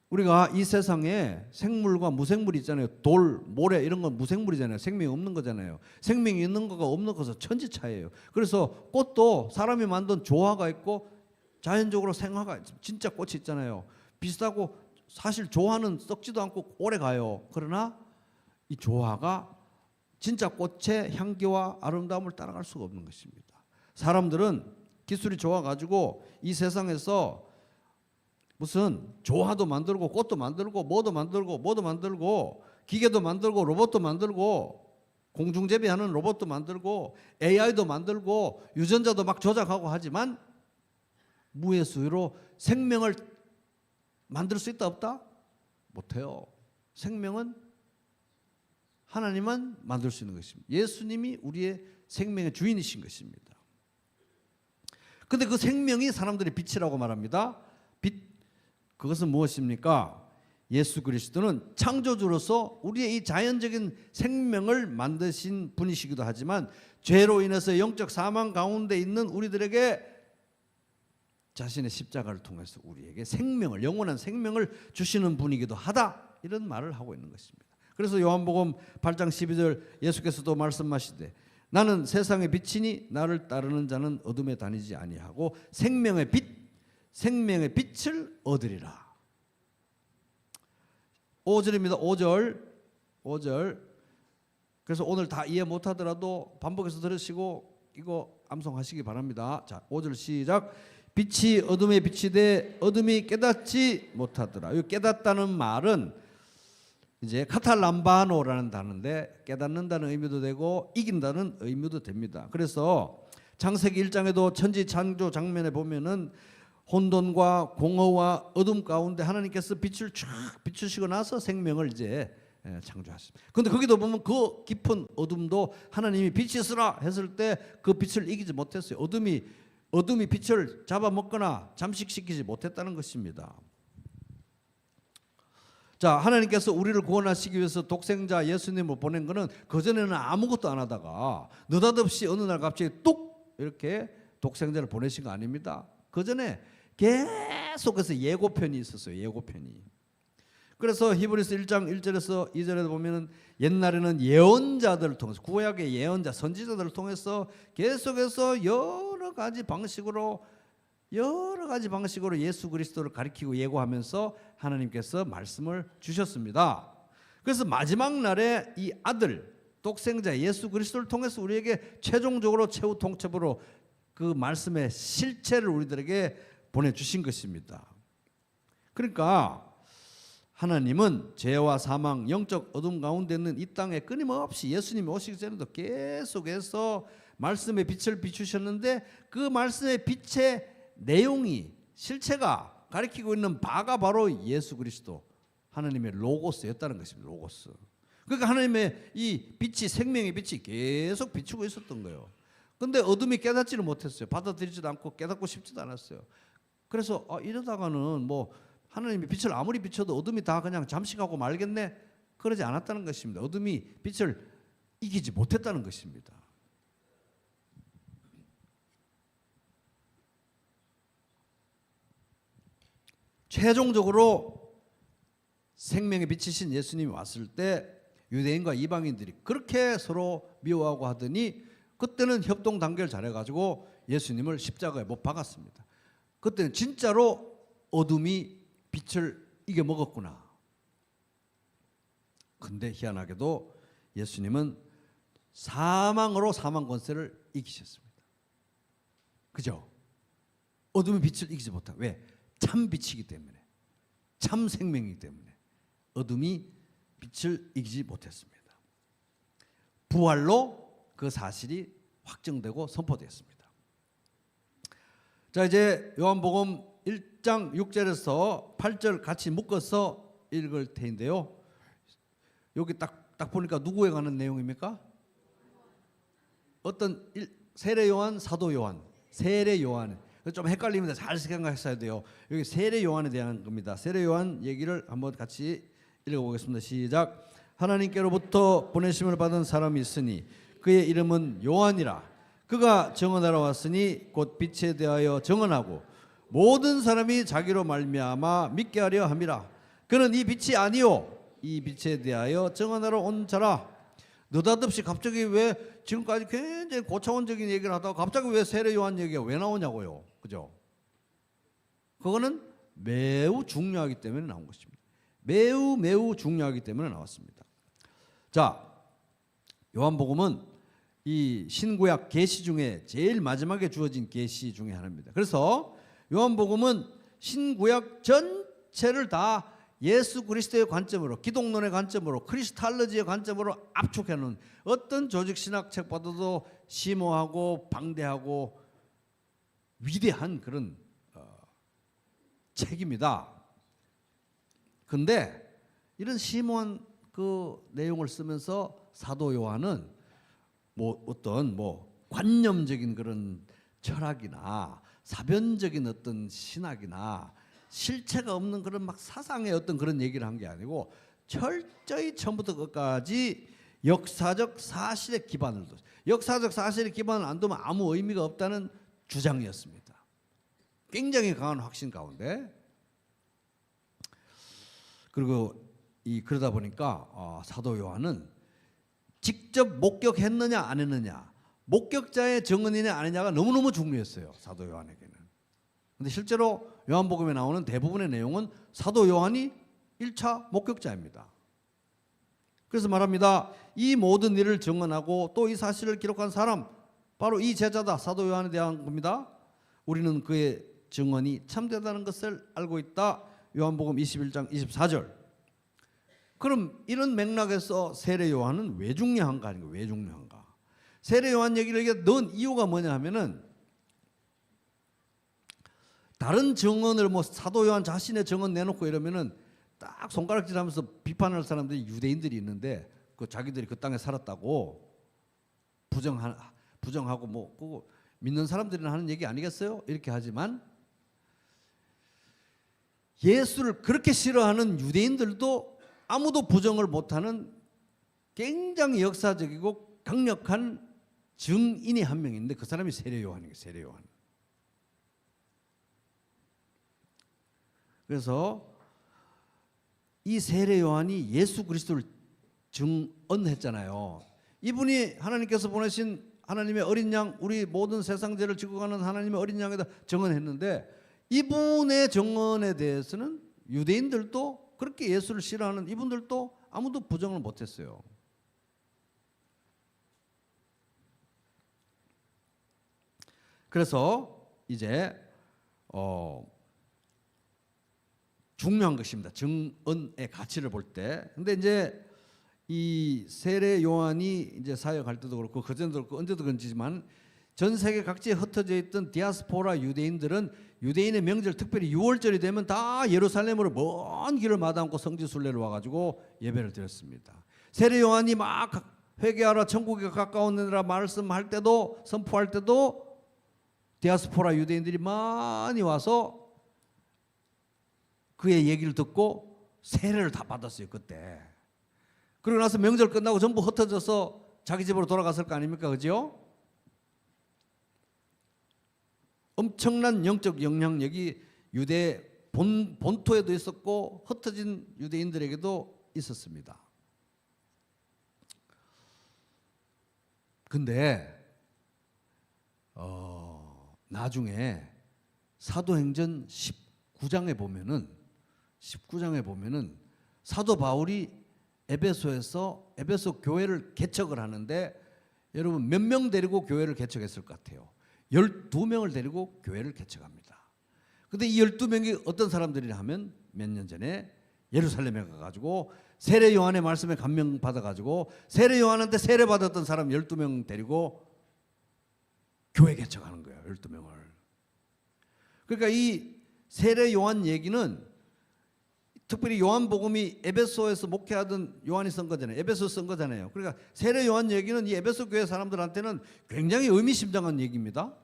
우리가 이 세상에 생물과 무생물이 있잖아요. 돌, 모래 이런 건 무생물이잖아요. 생명이 없는 거잖아요. 생명이 있는 거가 없는 것은 천지차이예요. 그래서 꽃도 사람이 만든 조화가 있고 자연적으로 생화가 진짜 꽃이 있잖아요. 비슷하고 사실 조화는 썩지도 않고 오래 가요. 그러나 이 조화가 진짜 꽃의 향기와 아름다움을 따라갈 수가 없는 것입니다. 사람들은 기술이 좋아가지고 이 세상에서 무슨 조화도 만들고 꽃도 만들고 뭐도 만들고 기계도 만들고 로봇도 만들고 공중제비하는 로봇도 만들고 AI도 만들고 유전자도 막 조작하고 하지만 무의 수로 생명을 만들 수 있다 없다? 못해요. 생명은 하나님만 만들 수 있는 것입니다. 예수님이 우리의 생명의 주인이신 것입니다. 그런데 그 생명이 사람들이 빛이라고 말합니다. 빛, 그것은 무엇입니까? 예수 그리스도는 창조주로서 우리의 이 자연적인 생명을 만드신 분이시기도 하지만 죄로 인해서 영적 사망 가운데 있는 우리들에게 자신의 십자가를 통해서 우리에게 생명을, 영원한 생명을 주시는 분이기도 하다, 이런 말을 하고 있는 것입니다. 그래서 요한복음 8장 12절 예수께서도 말씀하시되 나는 세상의 빛이니 나를 따르는 자는 어둠에 다니지 아니하고 생명의 빛을 얻으리라. 5절입니다. 5절. 그래서 오늘 다 이해 못하더라도 반복해서 들으시고 이거 암송하시기 바랍니다. 자, 5절 시작. 빛이 어둠에 빛이 돼 어둠이 깨닫지 못하더라. 이 깨닫다는 말은 이제 카탈람바노라는 단어인데 깨닫는다는 의미도 되고 이긴다는 의미도 됩니다. 그래서 창세기 1장에도 천지 창조 장면에 보면은 혼돈과 공허와 어둠 가운데 하나님께서 빛을 쫙 비추시고 나서 생명을 이제 창조하십니다. 그런데 거기도 보면 그 깊은 어둠도 하나님이 빛이 있으라 했을 때 그 빛을 이기지 못했어요. 어둠이 빛을 잡아먹거나 잠식시키지 못했다는 것입니다. 자, 하나님께서 우리를 구원하시기 위해서 독생자 예수님을 보낸 것은 그전에는 아무것도 안 하다가 느닷없이 어느 날 갑자기 뚝 이렇게 독생자를 보내신 거 아닙니다. 그전에 계속해서 예고편이 있었어요. 예고편이. 그래서 히브리서 1장 1절에서 2절에 보면은 옛날에는 예언자들을 통해서 구약의 예언자 선지자들을 통해서 계속해서 여러 가지 방식으로 예수 그리스도를 가리키고 예고하면서 하나님께서 말씀을 주셨습니다. 그래서 마지막 날에 이 아들 독생자 예수 그리스도를 통해서 우리에게 최종적으로 최후 통첩으로 그 말씀의 실체를 우리들에게 보내주신 것입니다. 그러니까 하나님은 죄와 사망, 영적 어둠 가운데 있는 이 땅에 끊임없이 예수님이 오시기 전에도 계속해서 말씀의 빛을 비추셨는데 그 말씀의 빛의 내용이 실체가 가리키고 있는 바가 바로 예수 그리스도 하나님의 로고스였다는 것입니다. 로고스. 그러니까 하나님의 이 빛이 생명의 빛이 계속 비추고 있었던 거예요. 그런데 어둠이 깨닫지를 못했어요. 받아들이지도 않고 깨닫고 싶지도 않았어요. 그래서 이러다가는 뭐 하나님이 빛을 아무리 비춰도 어둠이 다 그냥 잠식하고 말겠네, 그러지 않았다는 것입니다. 어둠이 빛을 이기지 못했다는 것입니다. 최종적으로 생명의 빛이신 예수님이 왔을 때 유대인과 이방인들이 그렇게 서로 미워하고 하더니 그때는 협동 단결 잘해가지고 예수님을 십자가에 못 박았습니다. 그때는 진짜로 어둠이 빛을 이겨먹었구나. 근데 희한하게도 예수님은 사망으로 사망 권세를 이기셨습니다. 그죠? 어둠의 빛을 이기지 못한. 왜? 참 빛이기 때문에, 참 생명이기 때문에 어둠이 빛을 이기지 못했습니다. 부활로 그 사실이 확정되고 선포되었습니다. 자, 이제 요한복음 1장 6절에서 8절 같이 묶어서 읽을 테인데요. 여기 딱 보니까 누구에 관한 내용입니까? 어떤 세례 요한, 사도 요한, 세례 요한. 좀 헷갈립니다. 잘 생각하셔야 돼요. 여기 세례 요한에 대한 겁니다. 세례 요한 얘기를 한번 같이 읽어보겠습니다. 시작. 하나님께로부터 보내심을 받은 사람이 있으니 그의 이름은 요한이라. 그가 증언하러 왔으니 곧 빛에 대하여 증언하고 모든 사람이 자기로 말미암아 믿게 하려 함이라. 그는 이 빛이 아니요 이 빛에 대하여 증언하러 온 자라. 느닷없이 갑자기 왜 지금까지 굉장히 고차원적인 얘기를 하다가 갑자기 왜 세례 요한 얘기가 왜 나오냐고요. 그죠? 그거는 매우 중요하기 때문에 나온 것입니다. 매우 중요하기 때문에 나왔습니다. 자, 요한복음은 이 신구약 계시 중에 제일 마지막에 주어진 계시 중에 하나입니다. 그래서 요한복음은 신구약 전체를 다 예수 그리스도의 관점으로, 기독론의 관점으로, 크리스탈로지의 관점으로 압축해놓은 어떤 조직신학 책보다도 심오하고 방대하고 위대한 그런 책입니다. 근데 이런 심오한 그 내용을 쓰면서 사도 요한은 어떤 관념적인 그런 철학이나 사변적인 어떤 신학이나 실체가 없는 그런 막 사상의 어떤 그런 얘기를 한 게 아니고 철저히 처음부터 끝까지 역사적 사실에 기반을 뒀어요. 역사적 사실에 기반을 안 두면 아무 의미가 없다는 주장이었습니다. 굉장히 강한 확신 가운데. 그리고 그러다 보니까 사도 요한은 직접 목격했느냐 안 했느냐, 목격자의 증언이냐 아니냐가 너무너무 중요했어요. 사도 요한에게는. 근데 실제로 요한복음에 나오는 대부분의 내용은 사도 요한이 1차 목격자입니다. 그래서 말합니다. 이 모든 일을 증언하고 또 이 사실을 기록한 사람, 바로 이 제자다. 사도 요한에 대한 겁니다. 우리는 그의 증언이 참되다는 것을 알고 있다. 요한복음 21장 24절. 그럼 이런 맥락에서 세례 요한은 왜 중요한가? 왜 중요한가? 세례 요한 얘기를 넣은 이유가 뭐냐 하면은 다른 증언을 사도 요한 자신의 증언 내놓고 이러면은 딱 손가락질하면서 비판할 사람들이 유대인들이 있는데 그 자기들이 그 땅에 살았다고 부정하고 그거 믿는 사람들이나 하는 얘기 아니겠어요? 이렇게 하지만 예수를 그렇게 싫어하는 유대인들도 아무도 부정을 못하는 굉장히 역사적이고 강력한 증인이 한 명 있는데 그 사람이 세례 요한이에요. 세례 요한. 그래서 이 세례 요한이 예수 그리스도를 증언했잖아요. 이분이 하나님께서 보내신 하나님의 어린 양, 우리 모든 세상 죄를 지고 가는 하나님의 어린 양에다 증언했는데 이분의 증언에 대해서는 유대인들도 그렇게 예수를 싫어하는 이분들도 아무도 부정을 못했어요. 그래서 이제 중요한 것입니다. 증언의 가치를 볼 때. 근데 이제 이 세례 요한이 이제 사역할 때도 그렇고 그전도 그렇고 언제도 그렇지만 전 세계 각지에 흩어져 있던 디아스포라 유대인들은 유대인의 명절, 특별히 6월절이 되면 다 예루살렘으로 먼 길을 마다않고 성지순례를 와가지고 예배를 드렸습니다. 세례 요한이 막 회개하라 천국에 가까운 데라 말씀할 때도, 선포할 때도 디아스포라 유대인들이 많이 와서 그의 얘기를 듣고 세례를 다 받았어요. 그때. 그러고 나서 명절 끝나고 전부 흩어져서 자기 집으로 돌아갔을 거 아닙니까? 그죠? 엄청난 영적 영향력이 유대 본토에도 있었고 흩어진 유대인들에게도 있었습니다. 근데 나중에 사도행전 19장에 보면은 사도 바울이 에베소에서 에베소 교회를 개척을 하는데 여러분 몇 명 데리고 교회를 개척했을 것 같아요? 12명을 데리고 교회를 개척합니다. 근데 이 12명이 어떤 사람들이냐 하면 몇 년 전에 예루살렘에 가가지고 세례 요한의 말씀에 감명 받아가지고 세례 요한한테 세례 받았던 사람 12명 데리고 교회 개척하는 거예요. 12명을. 그러니까 이 세례 요한 얘기는 특별히 요한복음이 에베소에서 목회하던 요한이 쓴 거잖아요. 에베소 쓴 거잖아요. 그러니까 세례 요한 얘기는 이 에베소 교회 사람들한테는 굉장히 의미심장한 얘기입니다.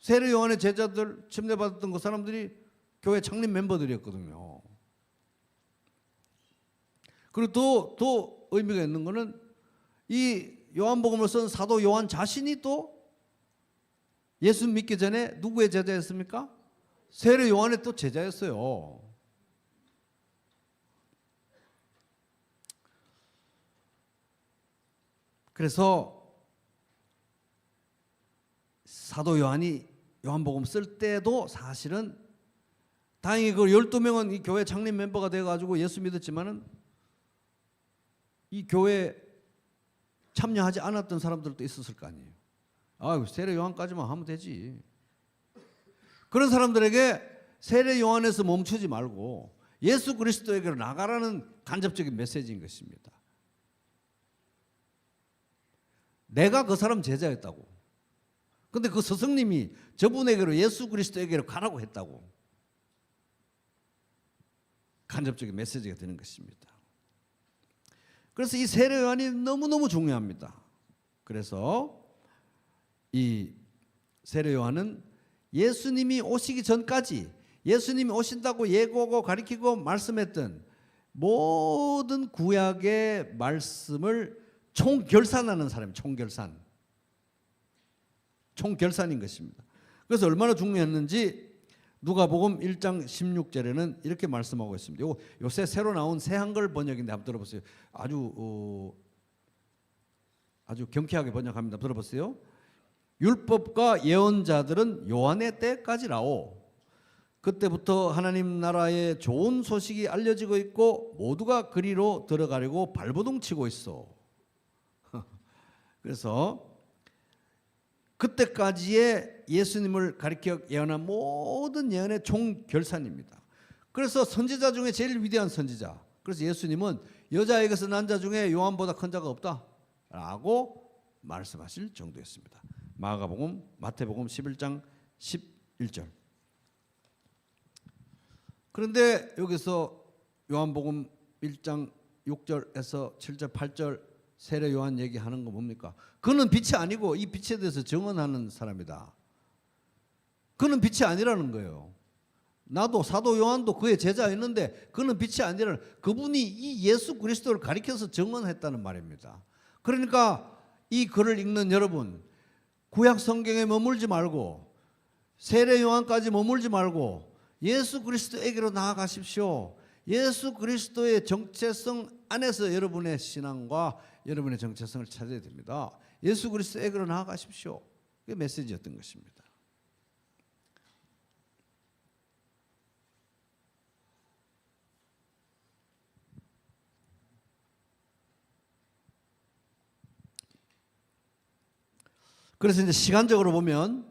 세례 요한의 제자들 침례받았던 그 사람들이 교회 창립 멤버들이었거든요. 그리고 또 의미가 있는 거는 이 요한복음을 쓴 사도 요한 자신이 또 예수 믿기 전에 누구의 제자였습니까? 세례 요한의 또 제자였어요. 그래서 사도 요한이 요한복음 쓸 때도 사실은 다행히 그 12명은 이 교회 창립 멤버가 돼가지고 예수 믿었지만은 이 교회 참여하지 않았던 사람들도 있었을 거 아니에요. 아, 세례 요한까지만 하면 되지. 그런 사람들에게 세례 요한에서 멈추지 말고 예수 그리스도에게로 나가라는 간접적인 메시지인 것입니다. 내가 그 사람 제자였다고. 근데 그 스승님이 저분에게로 예수 그리스도에게로 가라고 했다고. 간접적인 메시지가 되는 것입니다. 그래서 이 세례 요한이 너무너무 중요합니다. 그래서 이 세례 요한은 예수님이 오시기 전까지 예수님이 오신다고 예고하고 가리키고 말씀했던 모든 구약의 말씀을 총결산하는 사람이에요. 총결산인 것입니다. 그래서 얼마나 중요했는지 누가복음 1장 16절에는 이렇게 말씀하고 있습니다. 요새 새로 나온 새 한글 번역인데 한번 들어보세요. 아주 경쾌하게 번역합니다. 들어보세요. 율법과 예언자들은 요한의 때까지라오. 그때부터 하나님 나라의 좋은 소식이 알려지고 있고 모두가 그리로 들어가려고 발버둥 치고 있어. 그래서 그때까지의 예수님을 가리켜 예언한 모든 예언의 총결산입니다. 그래서 선지자 중에 제일 위대한 선지자. 그래서 예수님은 여자에게서 난 자 중에 요한보다 큰 자가 없다라고 말씀하실 정도였습니다. 마태복음 11장 11절. 그런데 여기서 요한복음 1장 6절에서 7절 8절 세례 요한 얘기하는 거 뭡니까? 그는 빛이 아니고 이 빛에 대해서 증언하는 사람이다. 그는 빛이 아니라는 거예요. 나도 사도 요한도 그의 제자였는데 그는 빛이 아니라 그분이 이 예수 그리스도를 가리켜서 증언했다는 말입니다. 그러니까 이 글을 읽는 여러분, 구약 성경에 머물지 말고 세례 요한까지 머물지 말고 예수 그리스도에게로 나아가십시오. 예수 그리스도의 정체성 안에서 여러분의 신앙과 여러분의 정체성을 찾아야 됩니다. 예수 그리스도에게로 나아가십시오. 그게 메시지였던 것입니다. 그래서 이제 시간적으로 보면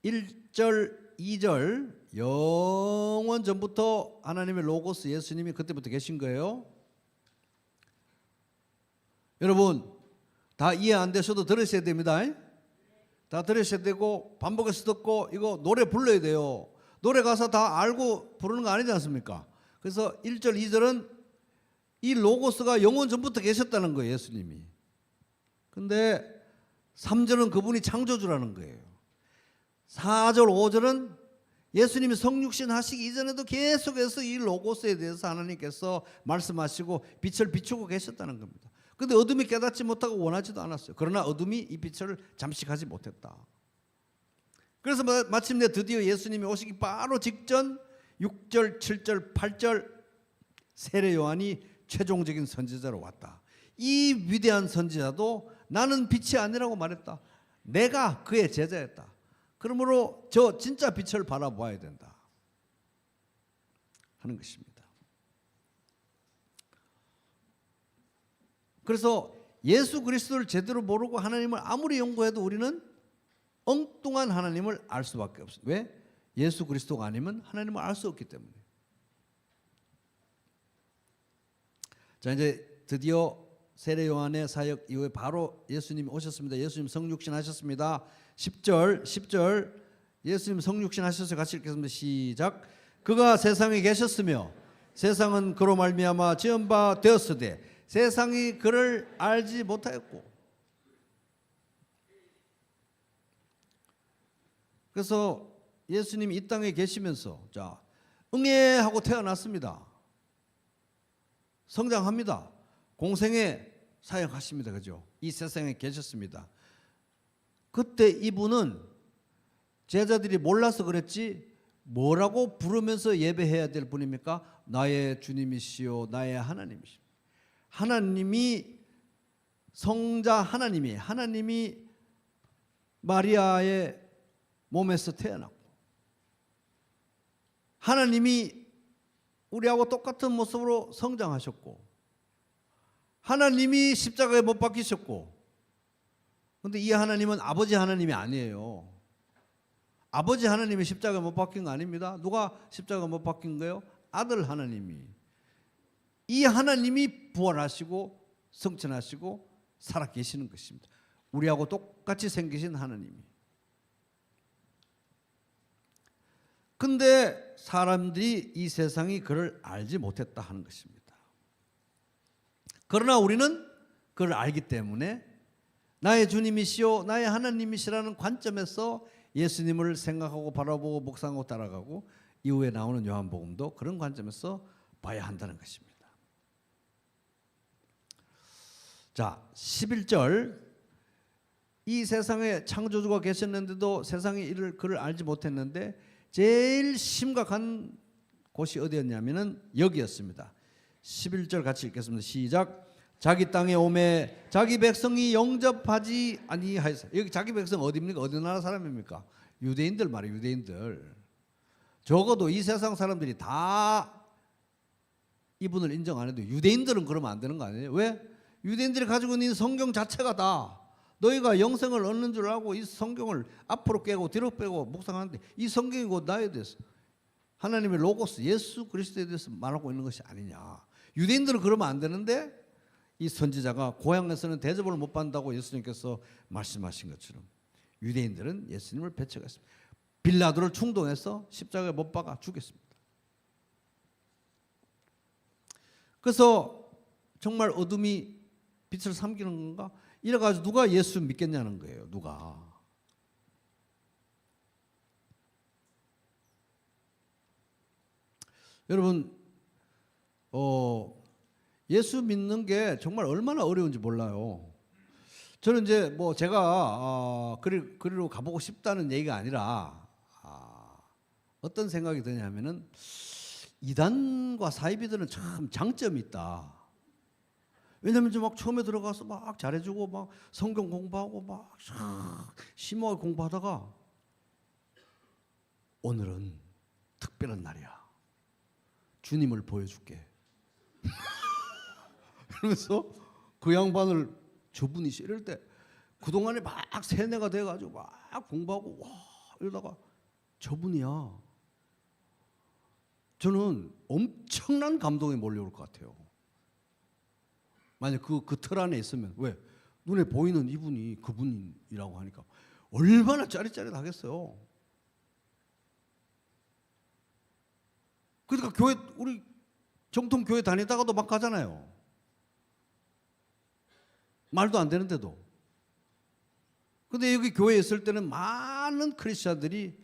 1절, 2절 영원 전부터 하나님의 로고스 예수님이 그때부터 계신 거예요. 여러분 다 이해 안 되셔도 들으셔야 됩니다. 다 들으셔야 되고 반복해서 듣고 이거 노래 불러야 돼요. 노래 가사 다 알고 부르는 거 아니지 않습니까? 그래서 1절, 2절은 이 로고스가 영원 전부터 계셨다는 거예요. 예수님이. 근데 3절은 그분이 창조주라는 거예요. 4절, 5절은 예수님이 성육신 하시기 이전에도 계속해서 이 로고스에 대해서 하나님께서 말씀하시고 빛을 비추고 계셨다는 겁니다. 그런데 어둠이 깨닫지 못하고 원하지도 않았어요. 그러나 어둠이 이 빛을 잠식하지 못했다. 그래서 마침내 드디어 예수님이 오시기 바로 직전 6절, 7절, 8절 세례 요한이 최종적인 선지자로 왔다. 이 위대한 선지자도 나는 빛이 아니라고 말했다. 내가 그의 제자였다. 그러므로 저 진짜 빛을 바라보아야 된다 하는 것입니다. 그래서 예수 그리스도를 제대로 모르고 하나님을 아무리 연구해도 우리는 엉뚱한 하나님을 알 수밖에 없어요. 왜? 예수 그리스도가 아니면 하나님을 알 수 없기 때문에. 자, 이제 드디어 세례 요한의 사역 이후에 바로 예수님이 오셨습니다. 예수님 성육신 하셨습니다. 10절 예수님 성육신 하셔서 같이 읽겠습니다. 시작. 그가 세상에 계셨으며 세상은 그로 말미암아 지은 바 되었으되 세상이 그를 알지 못하였고. 그래서 예수님이 이 땅에 계시면서 자 응애 하고 태어났습니다. 성장합니다. 공생에 사역하십니다. 그죠? 이 세상에 계셨습니다. 그때 이분은 제자들이 몰라서 그랬지 뭐라고 부르면서 예배해야 될 분입니까? 나의 주님이시요 나의 하나님이시오. 하나님이 성자 하나님이 마리아의 몸에서 태어났고 하나님이 우리하고 똑같은 모습으로 성장하셨고 하나님이 십자가에 못 박히셨고 그런데 이 하나님은 아버지 하나님이 아니에요. 아버지 하나님이 십자가에 못 박힌 거 아닙니다. 누가 십자가에 못 박힌 거예요? 아들 하나님이. 이 하나님이 부활하시고 성천하시고 살아계시는 것입니다. 우리하고 똑같이 생기신 하나님이. 근데 사람들이 이 세상이 그를 알지 못했다 하는 것입니다. 그러나 우리는 그를 알기 때문에 나의 주님이시요 나의 하나님이시라는 관점에서 예수님을 생각하고 바라보고 묵상하고 따라가고 이후에 나오는 요한복음도 그런 관점에서 봐야 한다는 것입니다. 자, 11절 이 세상에 창조주가 계셨는데도 세상이 그를 알지 못했는데 제일 심각한 곳이 어디였냐면은 여기였습니다. 11절 같이 읽겠습니다. 시작. 자기 땅에 오매 자기 백성이 영접하지 아니하였어요. 여기 자기 백성 어디입니까? 어디 나라 사람입니까? 유대인들 말이에요. 유대인들. 적어도 이 세상 사람들이 다 이분을 인정 안 해도 유대인들은 그러면 안 되는 거 아니에요? 왜? 유대인들이 가지고 있는 성경 자체가 다 너희가 영생을 얻는 줄 알고 이 성경을 앞으로 깨고 뒤로 빼고 묵상하는데 이 성경이 곧 나에 대해서 하나님의 로고스 예수 그리스도에 대해서 말하고 있는 것이 아니냐. 유대인들은 그러면 안 되는데 이 선지자가 고향에서는 대접을 못 받는다고 예수님께서 말씀하신 것처럼 유대인들은 예수님을 배척했습니다. 빌라도를 충동해서 십자가에 못 박아 죽였습니다. 그래서 정말 어둠이 빛을 삼키는 건가? 이래가지고 누가 예수 믿겠냐는 거예요. 누가. 여러분 예수 믿는 게 정말 얼마나 어려운지 몰라요. 저는 이제 뭐 제가 그리로 가보고 싶다는 얘기가 아니라 어떤 생각이 드냐면은 이단과 사이비들은 참 장점이 있다. 왜냐면 이제 막 처음에 들어가서 막 잘해주고 막 성경 공부하고 막 심오하게 공부하다가 오늘은 특별한 날이야. 주님을 보여줄게. 그러면서 그 양반을 저분이시 이럴 때 그동안에 막 세뇌가 돼가지고 막 공부하고 와 이러다가 저분이야. 저는 엄청난 감동이 몰려올 것 같아요. 만약 그 틀 안에 있으면 왜 눈에 보이는 이분이 그분이라고 하니까 얼마나 짜릿짜릿하겠어요. 그러니까 교회 우리 정통 교회 다니다가도 막 가잖아요. 말도 안 되는데도. 근데 여기 교회에 있을 때는 많은 크리스천들이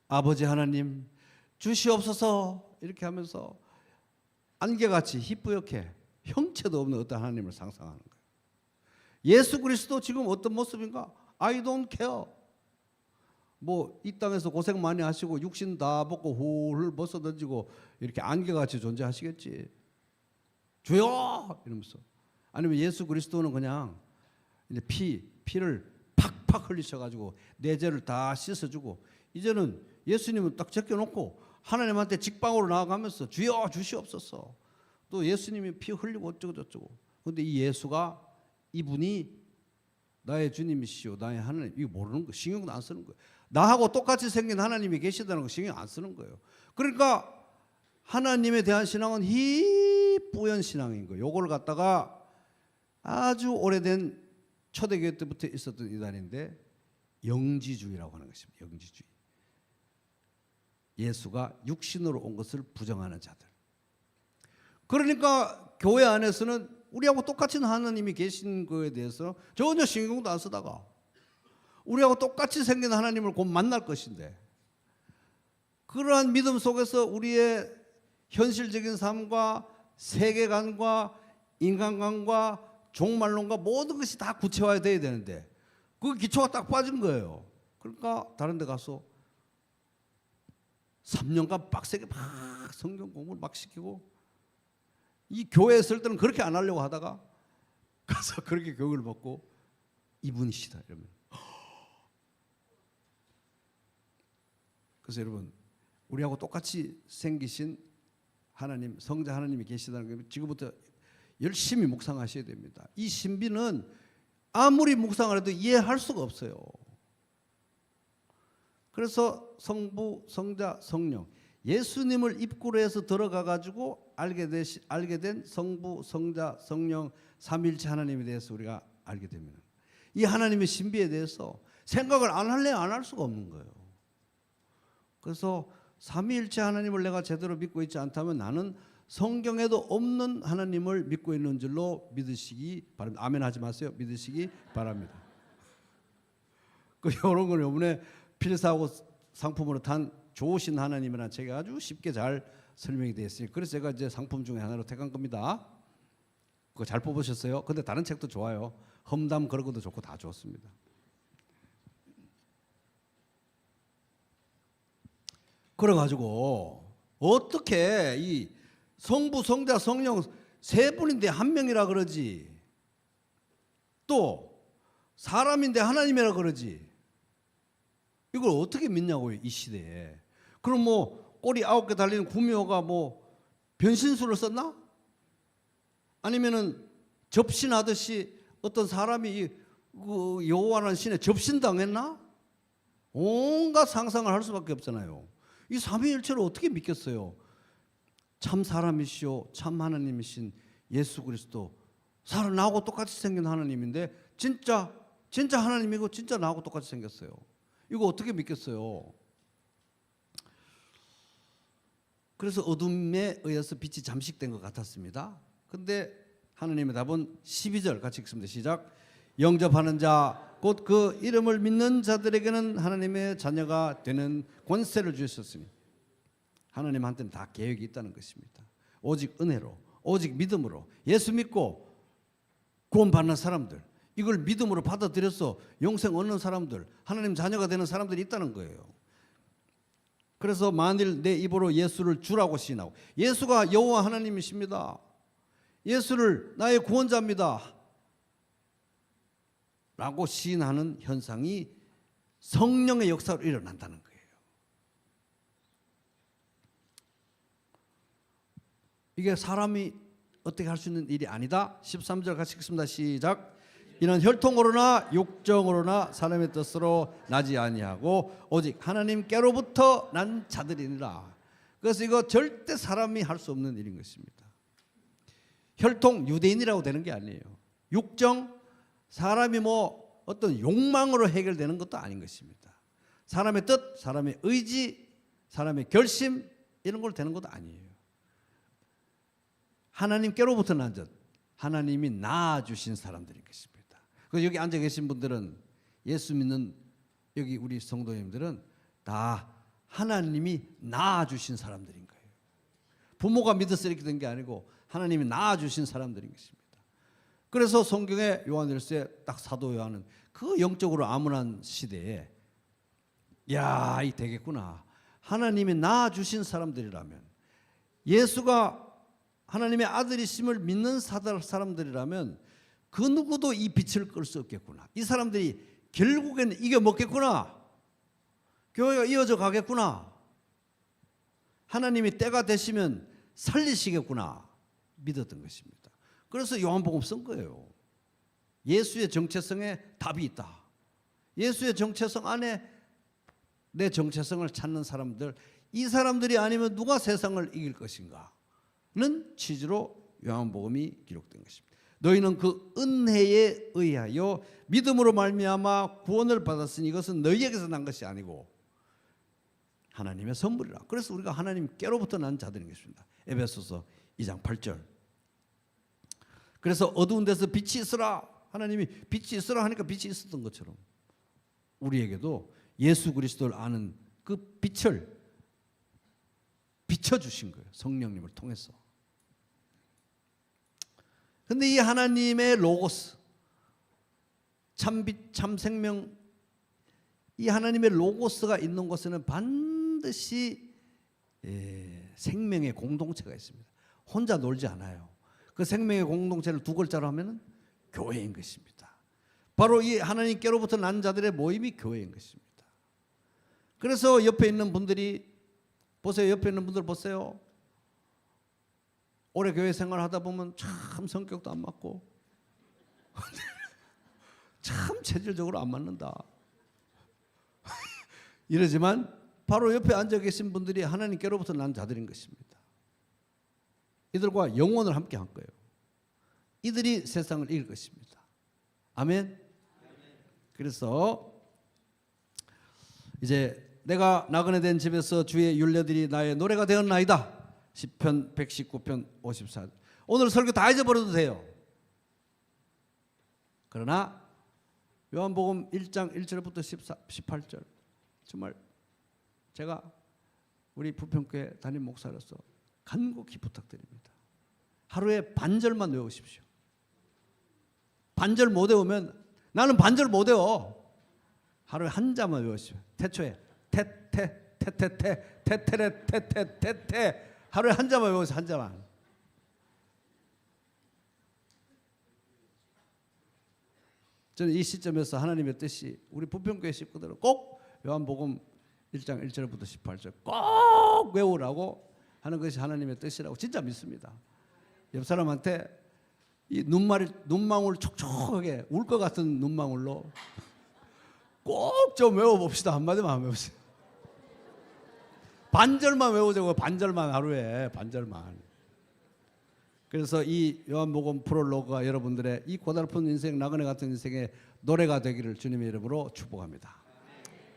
아버지 하나님 주시옵소서 이렇게 하면서 안개같이 희뿌옇게 형체도 없는 어떤 하나님을 상상하는 거예요. 예수 그리스도 지금 어떤 모습인가? I don't care. 뭐 이 땅에서 고생 많이 하시고 육신 다 벗고 훌훌 벗어 던지고 이렇게 안개같이 존재하시겠지. 주여 이러면서. 아니면 예수 그리스도는 그냥 이제 피를 팍팍 흘리셔가지고 내 죄를 다 씻어주고 이제는 예수님은 딱 제껴놓고 하나님한테 직방으로 나아가면서 주여 주시옵소서. 또 예수님이 피 흘리고 어쩌고 저쩌고. 그런데 이 예수가 이분이 나의 주님이시오 나의 하나님 이거 모르는 거 신경도 안 쓰는 거예요. 나하고 똑같이 생긴 하나님이 계시다는 거 신경 안 쓰는 거예요. 그러니까 하나님에 대한 신앙은 희뿌연 신앙인 거예요. 요걸 갖다가 아주 오래된 초대교회 때부터 있었던 이단인데 영지주의라고 하는 것입니다. 영지주의. 예수가 육신으로 온 것을 부정하는 자들. 그러니까 교회 안에서는 우리하고 똑같은 하나님이 계신 거에 대해서 전혀 신경도 안 쓰다가 우리하고 똑같이 생긴 하나님을 곧 만날 것인데 그러한 믿음 속에서 우리의 현실적인 삶과 세계관과 인간관과 종말론과 모든 것이 다 구체화돼야 되는데 그 기초가 딱 빠진 거예요. 그러니까 다른 데 가서 3년간 빡세게 막 성경 공부를 막 시키고, 이 교회에 있을 때는 그렇게 안 하려고 하다가 가서 그렇게 교육을 받고 이분이시다 이러면. 그래서 여러분, 우리하고 똑같이 생기신 하나님, 성자 하나님이 계시다는 게 지금부터 열심히 묵상하셔야 됩니다. 이 신비는 아무리 묵상을 해도 이해할 수가 없어요. 그래서 성부, 성자, 성령, 예수님을 입구로 해서 들어가 가지고 알게 된 성부, 성자, 성령 삼위일체 하나님에 대해서 우리가 알게 되면 이 하나님의 신비에 대해서 생각을 안 할래 안 할 수가 없는 거예요. 그래서 삼위일체 하나님을 내가 제대로 믿고 있지 않다면 나는 성경에도 없는 하나님을 믿고 있는 줄로 믿으시기 바랍니다. 아멘 하지 마세요. 믿으시기 바랍니다. 이런 걸 이번에 필사하고 상품으로 탄 좋으신 하나님이라는 책이 아주 쉽게 잘 설명이 되어 있으니 그래서 제가 이제 상품 중에 하나로 택한 겁니다. 그거 잘 뽑으셨어요? 근데 다른 책도 좋아요. 험담 그런 것도 좋고 다 좋습니다. 그래가지고 어떻게 이 성부, 성자, 성령 세 분인데 한 명이라 그러지, 또 사람인데 하나님이라 그러지, 이걸 어떻게 믿냐고요 이 시대에. 그럼 뭐 꼬리 9개 달리는 구미호가 뭐 변신술을 썼나? 아니면은 접신하듯이 어떤 사람이 그 여호와라는 신에 접신당했나? 온갖 상상을 할 수밖에 없잖아요. 이 삼위일체를 어떻게 믿겠어요? 참 사람이시오 참 하나님이신 예수 그리스도, 사람 나하고 똑같이 생긴 하나님인데 진짜 하나님이고 진짜 나하고 똑같이 생겼어요. 이거 어떻게 믿겠어요? 그래서 어둠에 의해서 빛이 잠식된 것 같았습니다. 근데 하나님의 답은 12절 같이 읽습니다. 시작. 영접하는 자 곧 그 이름을 믿는 자들에게는 하나님의 자녀가 되는 권세를 주셨으니, 하나님한테는 다 계획이 있다는 것입니다. 오직 은혜로, 오직 믿음으로 예수 믿고 구원받는 사람들, 이걸 믿음으로 받아들여서 영생 얻는 사람들, 하나님 자녀가 되는 사람들이 있다는 거예요. 그래서 만일 내 입으로 예수를 주라고 시인하고, 예수가 여호와 하나님이십니다, 예수를 나의 구원자입니다 라고 시인하는 현상이 성령의 역사로 일어난다는 거예요. 이게 사람이 어떻게 할 수 있는 일이 아니다. 13절 같이 읽습니다. 시작. 이는 혈통으로나 육정으로나 사람의 뜻으로 나지 아니하고 오직 하나님께로부터 난 자들이니라. 그래서 이거 절대 사람이 할 수 없는 일인 것입니다. 혈통, 유대인이라고 되는 게 아니에요. 육정, 사람이 뭐 어떤 욕망으로 해결되는 것도 아닌 것입니다. 사람의 뜻, 사람의 의지, 사람의 결심, 이런 걸 되는 것도 아니에요. 하나님께로부터 난 자, 하나님이 낳아주신 사람들인 것입니다. 그래서 여기 앉아 계신 분들은, 예수 믿는 여기 우리 성도님들은 다 하나님이 낳아주신 사람들인 거예요. 부모가 믿어서 이렇게 된 게 아니고 하나님이 낳아주신 사람들인 것입니다. 그래서 성경에 요한일서에 딱 사도 요한은 그 영적으로 암울한 시대에 야, 이 되겠구나. 하나님이 낳아주신 사람들이라면, 예수가 하나님의 아들이심을 믿는 사람들이라면 그 누구도 이 빛을 끌 수 없겠구나. 이 사람들이 결국에는 이겨먹겠구나. 교회가 이어져 가겠구나. 하나님이 때가 되시면 살리시겠구나 믿었던 것입니다. 그래서 요한복음 쓴 거예요. 예수의 정체성에 답이 있다. 예수의 정체성 안에 내 정체성을 찾는 사람들, 이 사람들이 아니면 누가 세상을 이길 것인가 는 취지로 요한복음이 기록된 것입니다. 너희는 그 은혜에 의하여 믿음으로 말미암아 구원을 받았으니 이것은 너희에게서 난 것이 아니고 하나님의 선물이라. 그래서 우리가 하나님께로부터 난 자들인 것입니다. 에베소서 2장 8절. 그래서 어두운 데서 빛이 있으라, 하나님이 빛이 있으라 하니까 빛이 있었던 것처럼 우리에게도 예수 그리스도를 아는 그 빛을 비춰주신 거예요. 성령님을 통해서. 근데 이 하나님의 로고스, 참빛, 참생명, 이 하나님의 로고스가 있는 곳에는 반드시 생명의 공동체가 있습니다. 혼자 놀지 않아요. 그 생명의 공동체를 두 글자로 하면 교회인 것입니다. 바로 이 하나님께로부터 난 자들의 모임이 교회인 것입니다. 그래서 옆에 있는 분들이 보세요. 옆에 있는 분들 보세요. 오래 교회 생활하다 보면 참 성격도 안 맞고 참 체질적으로 안 맞는다 이러지만 바로 옆에 앉아 계신 분들이 하나님께로부터 난 자들인 것입니다. 이들과 영원을 함께 할 거예요. 이들이 세상을 이길 것입니다. 아멘. 그래서 이제 내가 나그네 된 집에서 주의 율례들이 나의 노래가 되었나이다. 시편 119편 54. 오늘 설교 다 잊어버려도 돼요. 그러나 요한복음 1장 1절부터 18절 정말 제가 우리 부평교회 담임 목사로서 간곡히 부탁드립니다. 하루에 반절만 외우십시오. 반절 못 외우면 나는 반절 못 외워. 하루에 한 자만 외우십시오. 태초에 태태 태태태 태태레 태태 태태 하루에 한 자만 외우세요. 한 자만. 저는 이 시점에서 하나님의 뜻이 우리 부평교회 식구들은 꼭 요한복음 1장 1절부터 18절 꼭 외우라고 하는 것이 하나님의 뜻이라고 진짜 믿습니다. 옆 사람한테 이 눈망울 촉촉하게 울 것 같은 눈망울로 꼭 좀 외워봅시다. 한마디만 하면 외우세요. 반절만 외우자고. 반절만 하루에 반절만. 그래서 이 요한복음 프롤로그가 여러분들의 이 고달픈 인생 나그네 같은 인생의 노래가 되기를 주님의 이름으로 축복합니다.